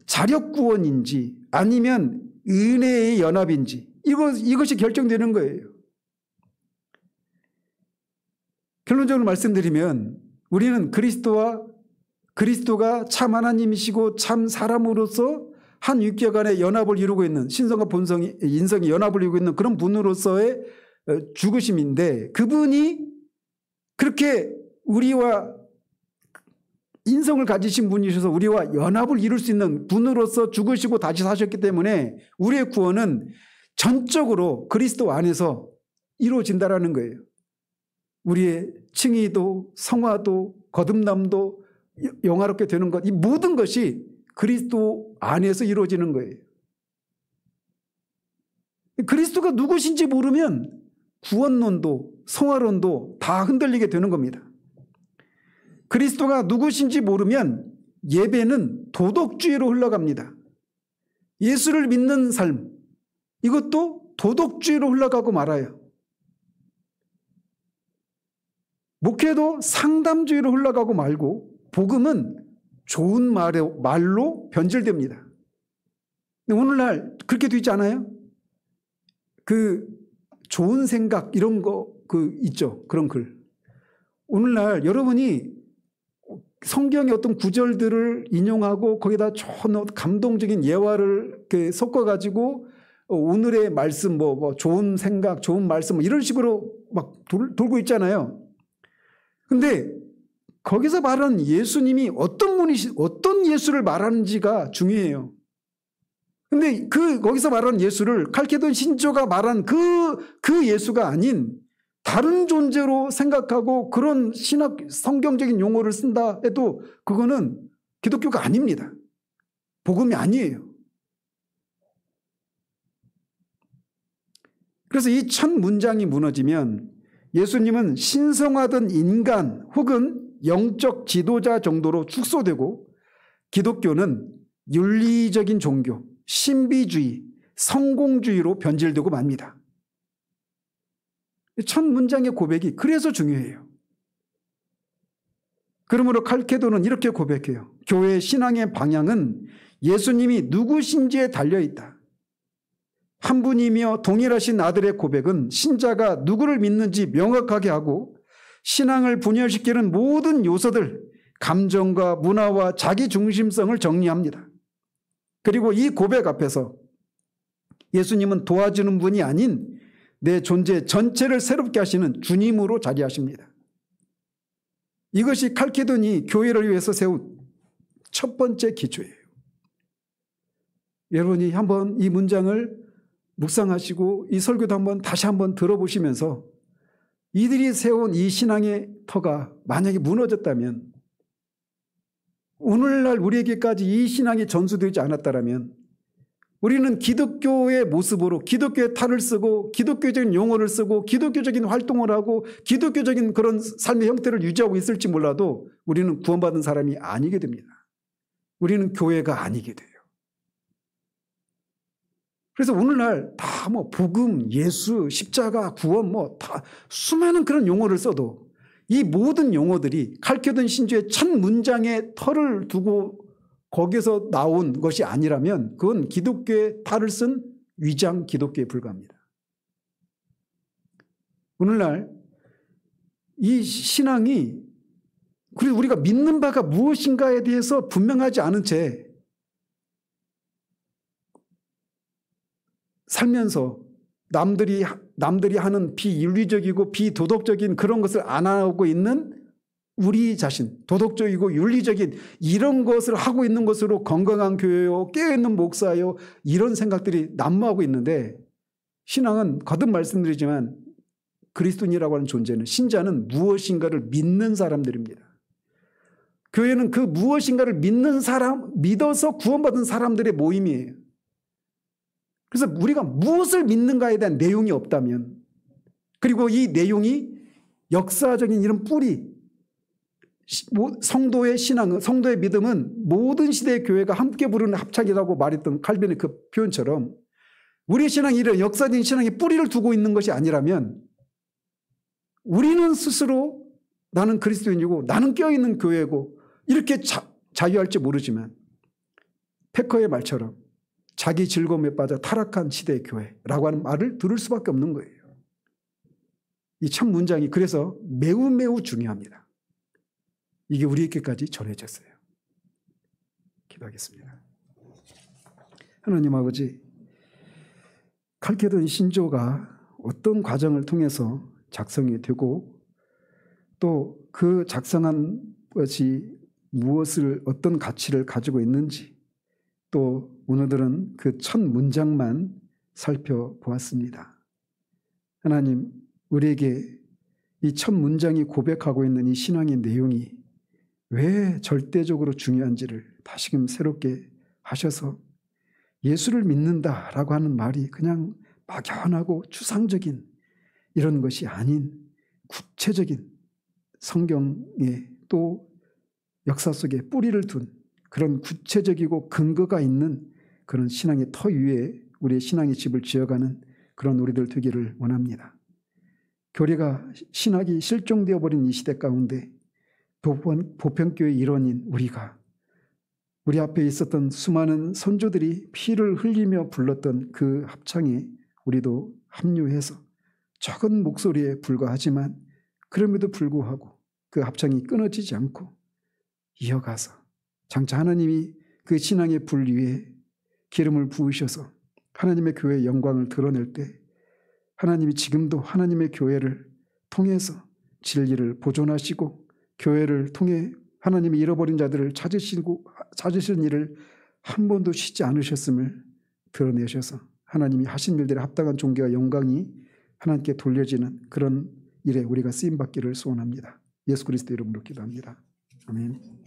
자력구원인지 아니면 은혜의 연합인지 이것이 결정되는 거예요. 결론적으로 말씀드리면 우리는 그리스도가 참 하나님이시고 참 사람으로서 한 육체간의 연합을 이루고 있는, 신성과 인성이 연합을 이루고 있는 그런 분으로서의 죽으심인데, 그분이 그렇게 우리와 인성을 가지신 분이셔서 우리와 연합을 이룰 수 있는 분으로서 죽으시고 다시 사셨기 때문에 우리의 구원은 전적으로 그리스도 안에서 이루어진다라는 거예요. 우리의 칭의도 성화도 거듭남도 영화롭게 되는 것, 이 모든 것이 그리스도 안에서 이루어지는 거예요. 그리스도가 누구신지 모르면 구원론도 성화론도 다 흔들리게 되는 겁니다. 그리스도가 누구신지 모르면 예배는 도덕주의로 흘러갑니다. 예수를 믿는 삶, 이것도 도덕주의로 흘러가고 말아요. 목회도 상담주의로 흘러가고 말고 복음은 좋은 말로 변질됩니다. 근데 오늘날 그렇게 되지 않아요? 그 좋은 생각 이런 거 있죠. 그런 글. 오늘날 여러분이 성경의 어떤 구절들을 인용하고 거기다 좋은 감동적인 예화를 섞어가지고 오늘의 말씀 좋은 생각, 좋은 말씀 이런 식으로 막 돌고 있잖아요. 근데 거기서 말하는 예수님이 어떤 예수를 말하는지가 중요해요. 근데 거기서 말하는 예수를 칼케돈 신조가 말한 그 예수가 아닌 다른 존재로 생각하고 그런 신학 성경적인 용어를 쓴다 해도 그거는 기독교가 아닙니다. 복음이 아니에요. 그래서 이 첫 문장이 무너지면 예수님은 신성하던 인간 혹은 영적 지도자 정도로 축소되고 기독교는 윤리적인 종교, 신비주의, 성공주의로 변질되고 맙니다. 첫 문장의 고백이 그래서 중요해요. 그러므로 칼케도는 이렇게 고백해요. 교회의 신앙의 방향은 예수님이 누구신지에 달려있다. 한 분이며 동일하신 아들의 고백은 신자가 누구를 믿는지 명확하게 하고 신앙을 분열시키는 모든 요소들, 감정과 문화와 자기 중심성을 정리합니다. 그리고 이 고백 앞에서 예수님은 도와주는 분이 아닌 내 존재 전체를 새롭게 하시는 주님으로 자리하십니다. 이것이 칼케돈이 교회를 위해서 세운 첫 번째 기초예요. 여러분이 한번 이 문장을 묵상하시고 이 설교도 다시 한번 들어보시면서 이들이 세운 이 신앙의 터가 만약에 무너졌다면 오늘날 우리에게까지 이 신앙이 전수되지 않았다면 우리는 기독교의 모습으로 기독교의 탈을 쓰고 기독교적인 용어를 쓰고 기독교적인 활동을 하고 기독교적인 그런 삶의 형태를 유지하고 있을지 몰라도 우리는 구원받은 사람이 아니게 됩니다. 우리는 교회가 아니게 돼요. 그래서 오늘날 다 뭐 복음, 예수, 십자가, 구원 뭐 다 수많은 그런 용어를 써도 이 모든 용어들이 칼케돈 신조의 첫 문장에 털을 두고 거기서 나온 것이 아니라면 그건 기독교의 탈을 쓴 위장 기독교에 불과합니다. 오늘날 이 신앙이 그리고 우리가 믿는 바가 무엇인가에 대해서 분명하지 않은 채 살면서 남들이 하는 비윤리적이고 비도덕적인 그런 것을 안 하고 있는 우리 자신, 도덕적이고 윤리적인 이런 것을 하고 있는 것으로 건강한 교회요, 깨어있는 목사요, 이런 생각들이 난무하고 있는데, 신앙은 거듭 말씀드리지만 그리스도인이라고 하는 존재는, 신자는 무엇인가를 믿는 사람들입니다. 교회는 그 무엇인가를 믿는 사람, 믿어서 구원받은 사람들의 모임이에요. 그래서 우리가 무엇을 믿는가에 대한 내용이 없다면, 그리고 이 내용이 역사적인 이런 뿌리, 성도의 신앙, 성도의 믿음은 모든 시대의 교회가 함께 부르는 합창이라고 말했던 칼빈의 그 표현처럼 우리의 신앙이 이런 역사적인 신앙에 뿌리를 두고 있는 것이 아니라면 우리는 스스로 나는 그리스도인이고 나는 껴있는 교회고 이렇게 자유할지 모르지만 패커의 말처럼 자기 즐거움에 빠져 타락한 시대의 교회라고 하는 말을 들을 수밖에 없는 거예요. 이 첫 문장이 그래서 매우 매우 중요합니다. 이게 우리에게까지 전해졌어요. 기도하겠습니다. 하나님 아버지, 칼케돈 신조가 어떤 과정을 통해서 작성이 되고 또 그 작성한 것이 무엇을 어떤 가치를 가지고 있는지 또 오늘들은 그 첫 문장만 살펴보았습니다. 하나님, 우리에게 이 첫 문장이 고백하고 있는 이 신앙의 내용이 왜 절대적으로 중요한지를 다시금 새롭게 하셔서 예수를 믿는다라고 하는 말이 그냥 막연하고 추상적인 이런 것이 아닌 구체적인 성경에 또 역사 속에 뿌리를 둔 그런 구체적이고 근거가 있는 그런 신앙의 터 위에 우리의 신앙의 집을 지어가는 그런 우리들 되기를 원합니다. 교리가 신학이 실종되어 버린 이 시대 가운데 보편교의 일원인 우리가 우리 앞에 있었던 수많은 선조들이 피를 흘리며 불렀던 그 합창에 우리도 합류해서 적은 목소리에 불과하지만 그럼에도 불구하고 그 합창이 끊어지지 않고 이어가서 장차 하나님이 그 신앙의 불 위에 기름을 부으셔서 하나님의 교회의 영광을 드러낼 때 하나님이 지금도 하나님의 교회를 통해서 진리를 보존하시고 교회를 통해 하나님이 잃어버린 자들을 찾으시는 일을 한 번도 쉬지 않으셨음을 드러내셔서 하나님이 하신 일들에 합당한 존귀와 영광이 하나님께 돌려지는 그런 일에 우리가 쓰임받기를 소원합니다. 예수 그리스도 이름으로 기도합니다. 아멘.